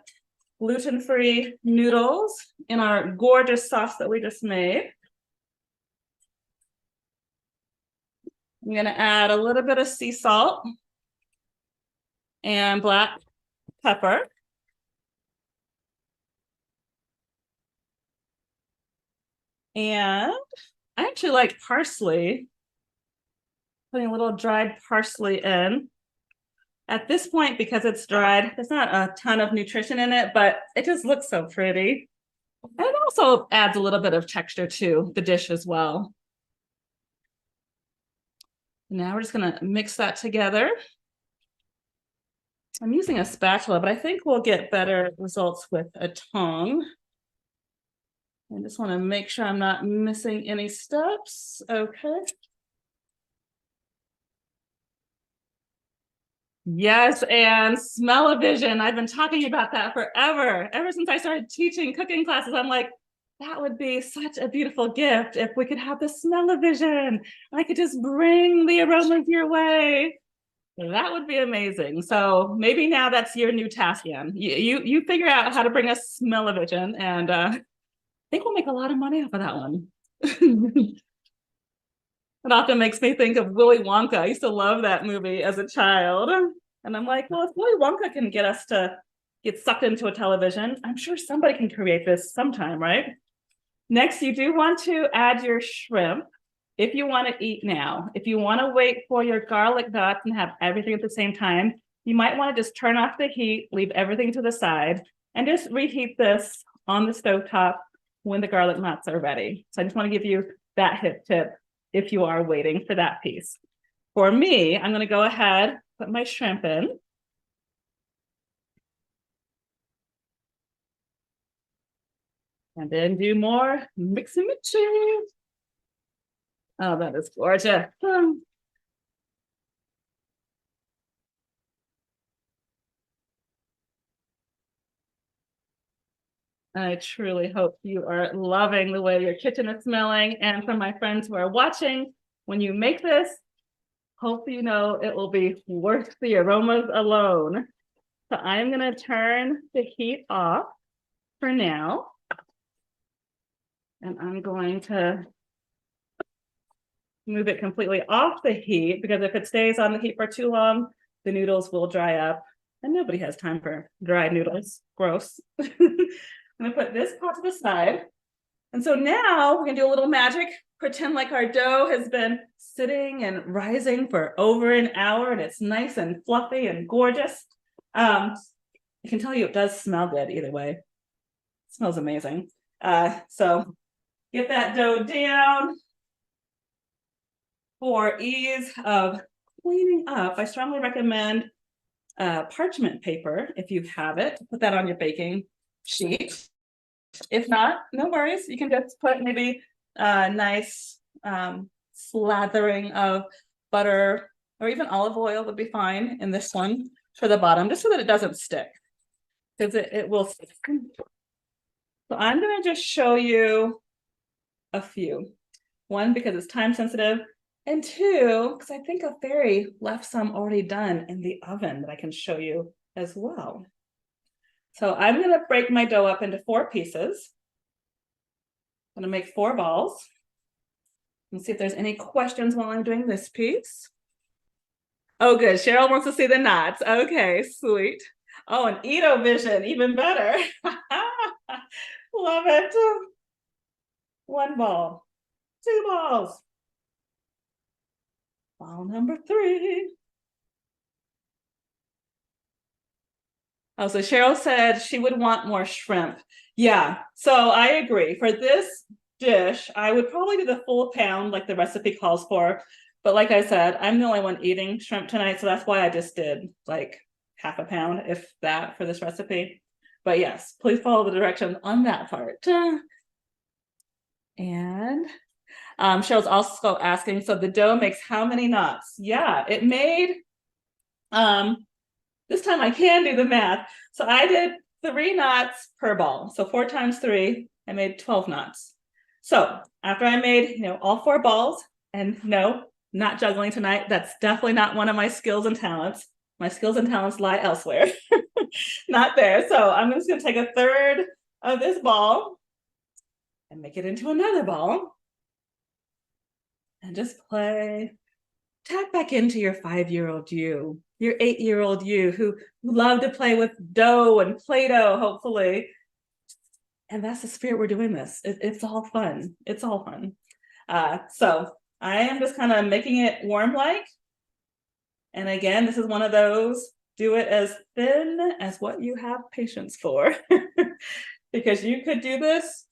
gluten-free noodles in our gorgeous sauce that we just made. I'm going to add a little bit of sea salt and black pepper. And I actually like parsley, putting a little dried parsley in. At this point, because it's dried, there's not a ton of nutrition in it, but it just looks so pretty. And it also adds a little bit of texture to the dish as well. Now we're just going to mix that together. I'm using a spatula, but I think we'll get better results with a tongue. I just want to make sure I'm not missing any steps. Okay. Yes, and smell-o-vision. I've been talking about that forever. Ever since I started teaching cooking classes, I'm like, that would be such a beautiful gift if we could have the smell-o-vision. I could just bring the aromas your way. That would be amazing. So maybe now that's your new task, Ann. You figure out how to bring us smell-o-vision, and I think we'll make a lot of money off of that one. It often makes me think of Willy Wonka. I used to love that movie as a child. And I'm like, well, if Willy Wonka can get us to get sucked into a television. I'm sure somebody can create this sometime, right? Next, you do want to add your shrimp if you want to eat now. If you want to wait for your garlic knots and have everything at the same time, you might want to just turn off the heat, leave everything to the side, and just reheat this on the stovetop when the garlic knots are ready. So I just want to give you that hip tip if you are waiting for that piece. For me, I'm going to go ahead, put my shrimp in. And then do more mix and mixing. Oh, that is gorgeous. I truly hope you are loving the way your kitchen is smelling. And for my friends who are watching, when you make this, hope you know it will be worth the aromas alone. So I'm going to turn the heat off for now. And I'm going to move it completely off the heat, because if it stays on the heat for too long, the noodles will dry up, and nobody has time for dry noodles. Gross. I'm gonna put this pot to the side. And so now we're gonna do a little magic, pretend like our dough has been sitting and rising for over an hour, and it's nice and fluffy and gorgeous. I can tell you it does smell good either way. It smells amazing. So get that dough down. For ease of cleaning up, I strongly recommend parchment paper if you have it. Put that on your baking sheet. If not, no worries. You can just put maybe a nice slathering of butter or even olive oil would be fine in this one for the bottom, just so that it doesn't stick, because it will stick. So I'm going to just show you a few. One, because it's time sensitive. And two, because I think a fairy left some already done in the oven that I can show you as well. So I'm going to break my dough up into 4 pieces. I'm going to make 4 balls. And see if there's any questions while I'm doing this piece. Oh, good. Cheryl wants to see the knots. Okay, sweet. Oh, an Edo vision, even better. Love it. 1 ball, 2 balls. Ball number 3. Oh, so Cheryl said she would want more shrimp. Yeah, so I agree. For this dish, I would probably do the full pound like the recipe calls for. But like I said, I'm the only one eating shrimp tonight, so that's why I just did like half a pound, if that, for this recipe. But yes, please follow the directions on that part. And Cheryl's also asking, so the dough makes how many knots? Yeah, it made, this time I can do the math. So I did 3 knots per ball. So 4 times 3, I made 12 knots. So after I made, all 4 balls, and no, not juggling tonight. That's definitely not one of my skills and talents. My skills and talents lie elsewhere, not there. So I'm just going to take a third of this ball and make it into another ball. And just play. Tap back into your 5-year-old you, your 8-year-old you who love to play with dough and Play-Doh, hopefully. And that's the spirit we're doing this. It's all fun. It's all fun. So I am just kind of making it warm-like. And again, this is one of those, do it as thin as what you have patience for. Because you could do this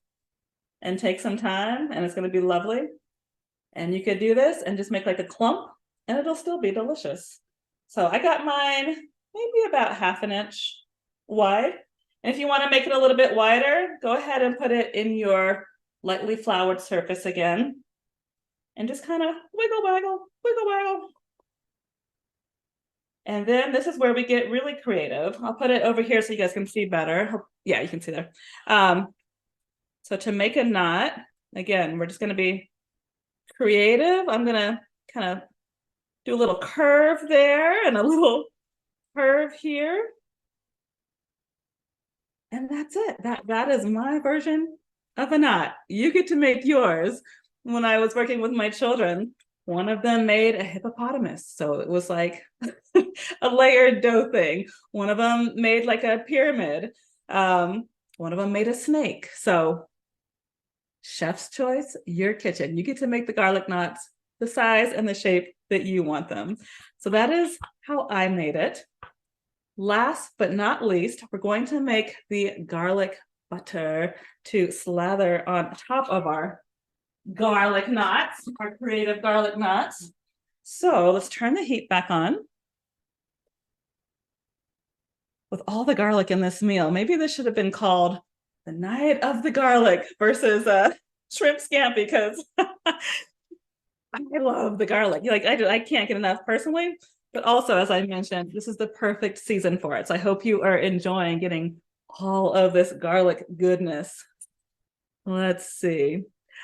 and take some time, and it's going to be lovely. And you could do this and just make like a clump, and it'll still be delicious. So I got mine maybe about 1/2 inch wide. And if you want to make it a little bit wider, go ahead and put it in your lightly floured surface again. And just kind of wiggle, waggle, wiggle, waggle. And then this is where we get really creative. I'll put it over here so you guys can see better. Yeah, you can see there. So to make a knot, again, we're just going to be creative. I'm going to kind of do a little curve there and a little curve here. And that's it. That is my version of a knot. You get to make yours. When I was working with my children, One of them made a hippopotamus. So it was like a layered dough thing. One of them made like a pyramid. One of them made a snake. So chef's choice, your kitchen. You get to make the garlic knots the size and the shape that you want them. So that is how I made it. Last but not least, we're going to make the garlic butter to slather on top of our garlic knots, our creative garlic knots. So let's turn the heat back on. With all the garlic in this meal, maybe this should have been called the night of the garlic versus shrimp scampi, because I love the garlic. Like I can't get enough personally, but also, as I mentioned, this is the perfect season for it. So I hope you are enjoying getting all of this garlic goodness. Let's see.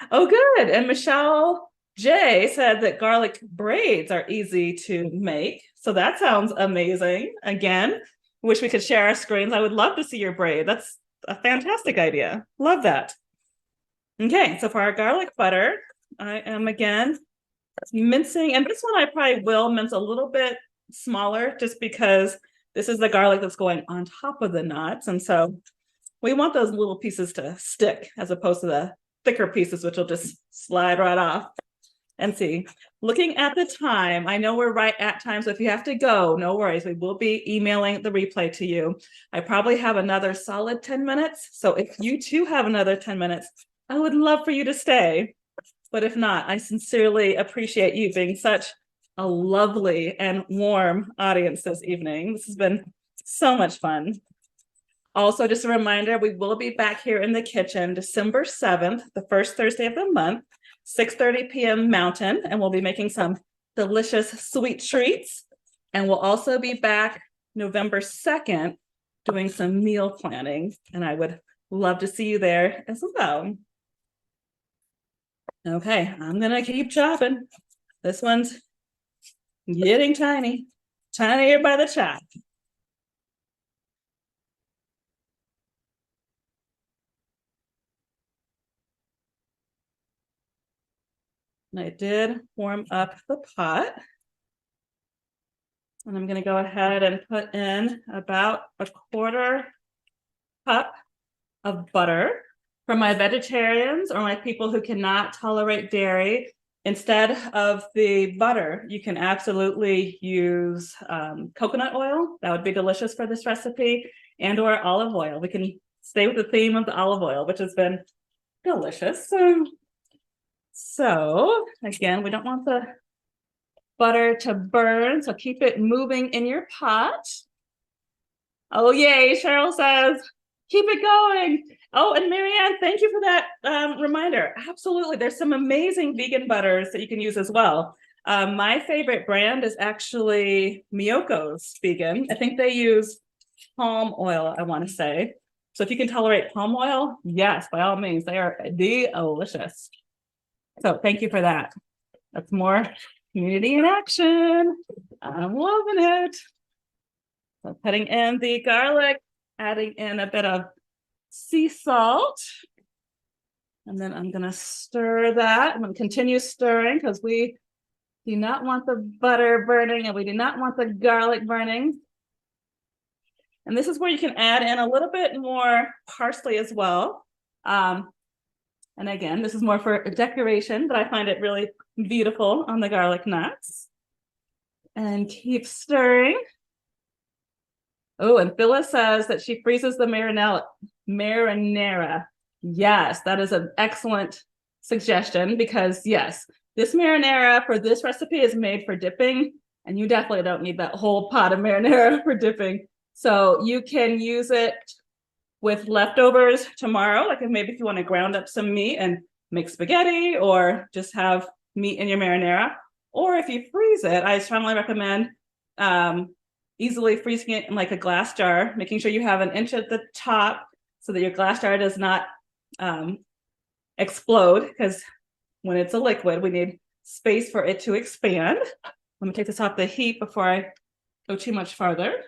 Oh, good. And Michelle J said that garlic braids are easy to make. So that sounds amazing. Again, wish we could share our screens. I would love to see your braid. That's a fantastic idea. Love that. Okay, so for our garlic butter, I am again mincing, and this one I probably will mince a little bit smaller just because this is the garlic that's going on top of the nuts. And so we want those little pieces to stick as opposed to the thicker pieces, which will just slide right off. And see, looking at the time, I know we're right at time, so if you have to go, no worries. We will be emailing the replay to you. I probably have another solid 10 minutes. So if you too have another 10 minutes, I would love for you to stay. But if not, I sincerely appreciate you being such a lovely and warm audience this evening. This has been so much fun. Also, just a reminder, we will be back here in the kitchen December 7th, the first Thursday of the month, 6:30 p.m. Mountain, and we'll be making some delicious sweet treats. And we'll also be back November 2nd doing some meal planning, and I would love to see you there as well. Okay, I'm gonna keep chopping. This one's getting tiny, tinier by the chop. And I did warm up the pot. And I'm gonna go ahead and put in about a 1/4 cup of butter. For my vegetarians or my people who cannot tolerate dairy, instead of the butter, you can absolutely use coconut oil. That would be delicious for this recipe, and or olive oil. We can stay with the theme of the olive oil, which has been delicious. So again, we don't want the butter to burn, so keep it moving in your pot. Oh, yay, Cheryl says, keep it going. Oh, and Marianne, thank you for that reminder. Absolutely, there's some amazing vegan butters that you can use as well. My favorite brand is actually Miyoko's vegan. I think they use palm oil, I want to say. So if you can tolerate palm oil, yes, by all means, they are delicious. So thank you for that. That's more community in action. I'm loving it. So putting in the garlic, adding in a bit of sea salt. And then I'm going to stir that. I'm going to continue stirring because we do not want the butter burning and we do not want the garlic burning. And this is where you can add in a little bit more parsley as well. And again, this is more for decoration, but I find it really beautiful on the garlic nuts. And keep stirring. Oh, and Phyllis says that she freezes the marinara. Yes, that is an excellent suggestion because yes, this marinara for this recipe is made for dipping, and you definitely don't need that whole pot of marinara for dipping. So you can use it with leftovers tomorrow, like maybe if you want to ground up some meat and make spaghetti or just have meat in your marinara. Or if you freeze it, I strongly recommend easily freezing it in like a glass jar, making sure you have an inch at the top so that your glass jar does not explode, because when it's a liquid, we need space for it to expand. Let me take this off the heat before I go too much farther.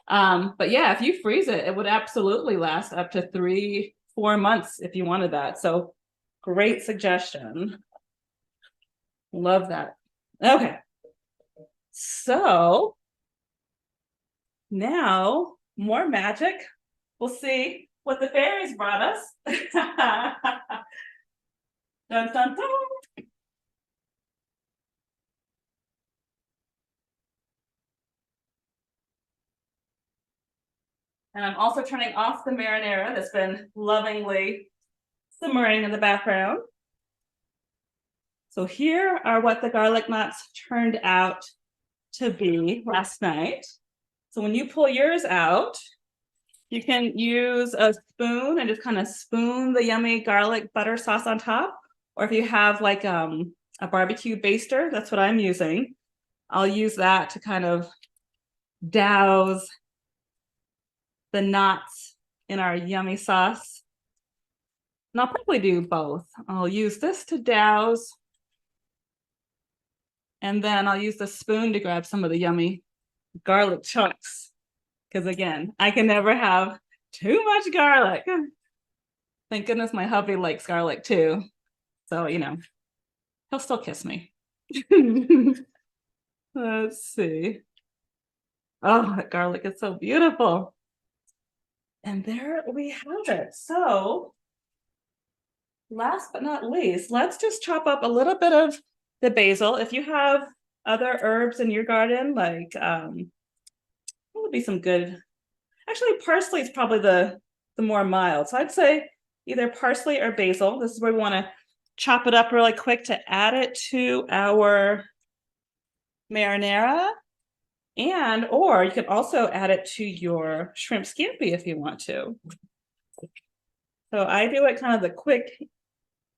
But yeah, if you freeze it, it would absolutely last up to 3-4 months if you wanted that. So great suggestion. Love that. Okay. So now more magic. We'll see what the fairies brought us. Dun, dun, dun. And I'm also turning off the marinara that's been lovingly simmering in the background. So here are what the garlic knots turned out to be last night. So when you pull yours out, you can use a spoon and just kind of spoon the yummy garlic butter sauce on top. Or if you have like a barbecue baster, that's what I'm using. I'll use that to kind of douse the knots in our yummy sauce. And I'll probably do both. I'll use this to douse, and then I'll use the spoon to grab some of the yummy garlic chunks. Because again, I can never have too much garlic. Thank goodness my hubby likes garlic too. So, you know, he'll still kiss me. Let's see. Oh, that garlic is so beautiful. And there we have it. So last but not least, let's just chop up a little bit of the basil. If you have other herbs in your garden, like what would be some good, actually parsley is probably the more mild. So I'd say either parsley or basil. This is where we want to chop it up really quick to add it to our marinara. And, or you can also add it to your shrimp scampi if you want to. So I do it kind of the quick,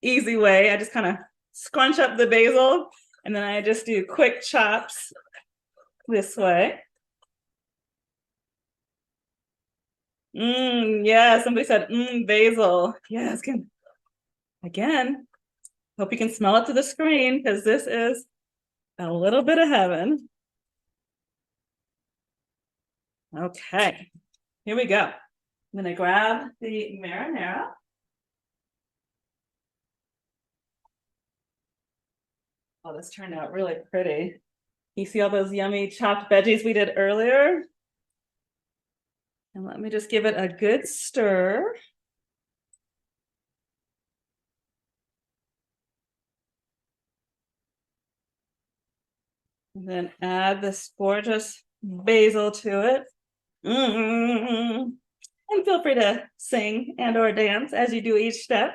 easy way. I just kind of scrunch up the basil and then I just do quick chops this way. Yeah, somebody said, basil. Yes, again, hope you can smell it to the screen because this is a little bit of heaven. Okay, here we go. I'm gonna grab the marinara. Oh, this turned out really pretty. You see all those yummy chopped veggies we did earlier? And let me just give it a good stir. And then add this gorgeous basil to it. And feel free to sing and or dance as you do each step.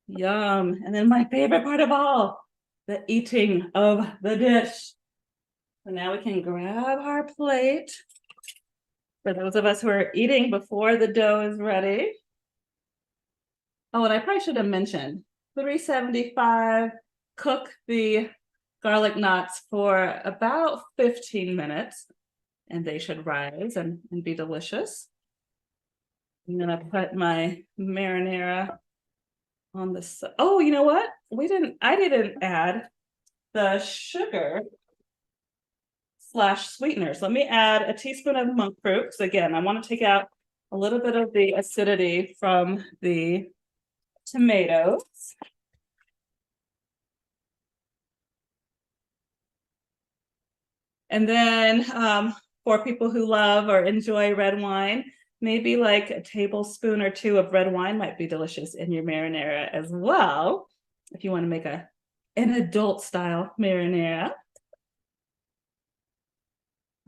Yum. And then my favorite part of all, the eating of the dish. So now we can grab our plate. For those of us who are eating before the dough is ready. Oh, and I probably should have mentioned 375, cook the garlic knots for about 15 minutes and they should rise and be delicious. I'm gonna put my marinara on this. Oh, you know what? I didn't add the sugar / sweeteners. Let me add a teaspoon of monk fruit. Because again, I want to take out a little bit of the acidity from the tomatoes. And then for people who love or enjoy red wine, maybe like a tablespoon or two of red wine might be delicious in your marinara as well. If you want to make an adult style marinara.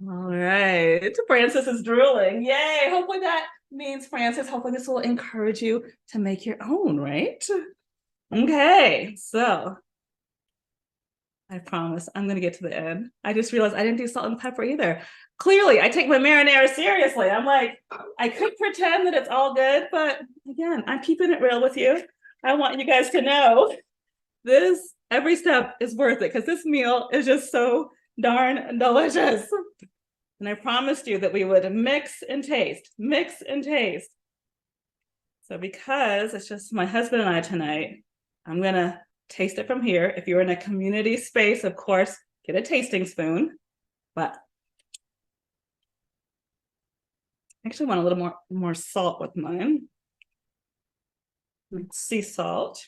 All right, Francis is drooling. Yay, hopefully that means, Francis, hopefully this will encourage you to make your own, right? Okay, so I promise I'm gonna get to the end. I just realized I didn't do salt and pepper either. Clearly, I take my marinara seriously. I'm like, I could pretend that it's all good, but again, I'm keeping it real with you. I want you guys to know this, every step is worth it because this meal is just so darn delicious. And I promised you that we would mix and taste. So because it's just my husband and I tonight, I'm gonna taste it from here. If you're in a community space, of course, get a tasting spoon. But I actually want a little more salt with mine. Sea salt.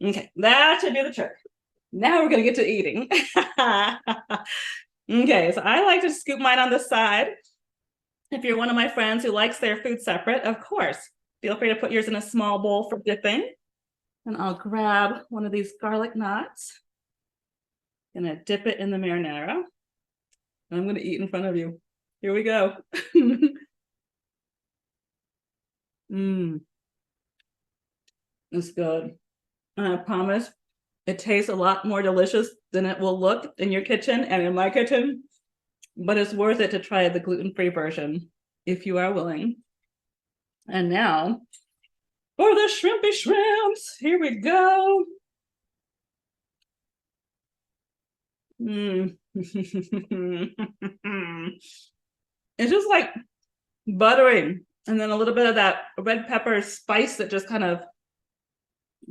Okay, that should do the trick. Now we're gonna get to eating. Okay, so I like to scoop mine on the side. If you're one of my friends who likes their food separate, of course, feel free to put yours in a small bowl for dipping. And I'll grab one of these garlic knots. Gonna dip it in the marinara. I'm gonna eat in front of you. Here we go. It's good. And I promise it tastes a lot more delicious than it will look in your kitchen and in my kitchen, but it's worth it to try the gluten-free version if you are willing. And now for the shrimpy shrimps, here we go. It's just like buttering, and then a little bit of that red pepper spice that just kind of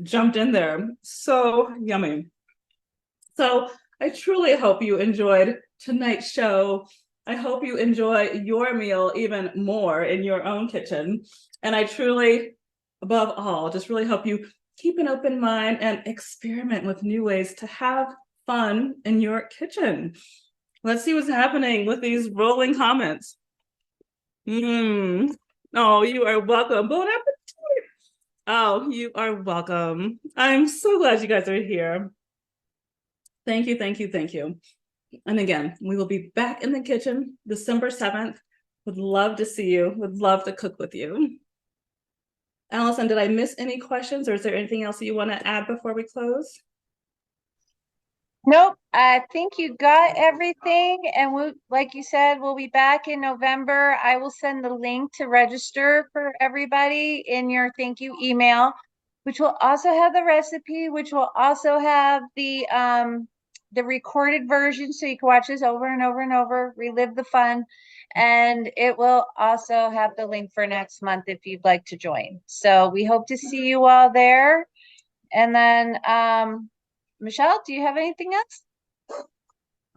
jumped in there. So yummy. So I truly hope you enjoyed tonight's show. I hope you enjoy your meal even more in your own kitchen. And I truly, above all, just really hope you keep an open mind and experiment with new ways to have fun in your kitchen. Let's see what's happening with these rolling comments. Oh, you are welcome. Bon appetit. Oh, you are welcome. I'm so glad you guys are here. Thank you, thank you, thank you. And again, we will be back in the kitchen December 7th. Would love to see you. Would love to cook with you. Allison, did I miss any questions, or is there anything else you want to add before we close? Nope, I think you got everything. And we, like you said, we'll be back in November. I will send the link to register for everybody in your thank you email, which will also have the recipe, which will also have the recorded version, so you can watch this over and over and over, relive the fun. And it will also have the link for next month if you'd like to join. So we hope to see you all there. And then Michelle, do you have anything else?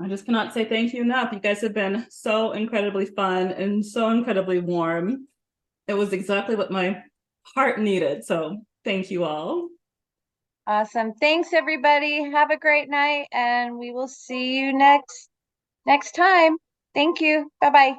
I just cannot say thank you enough. You guys have been so incredibly fun and so incredibly warm. It was exactly what my heart needed. So thank you all. Awesome. Thanks, everybody. Have a great night, and we will see you next time. Thank you. Bye-bye.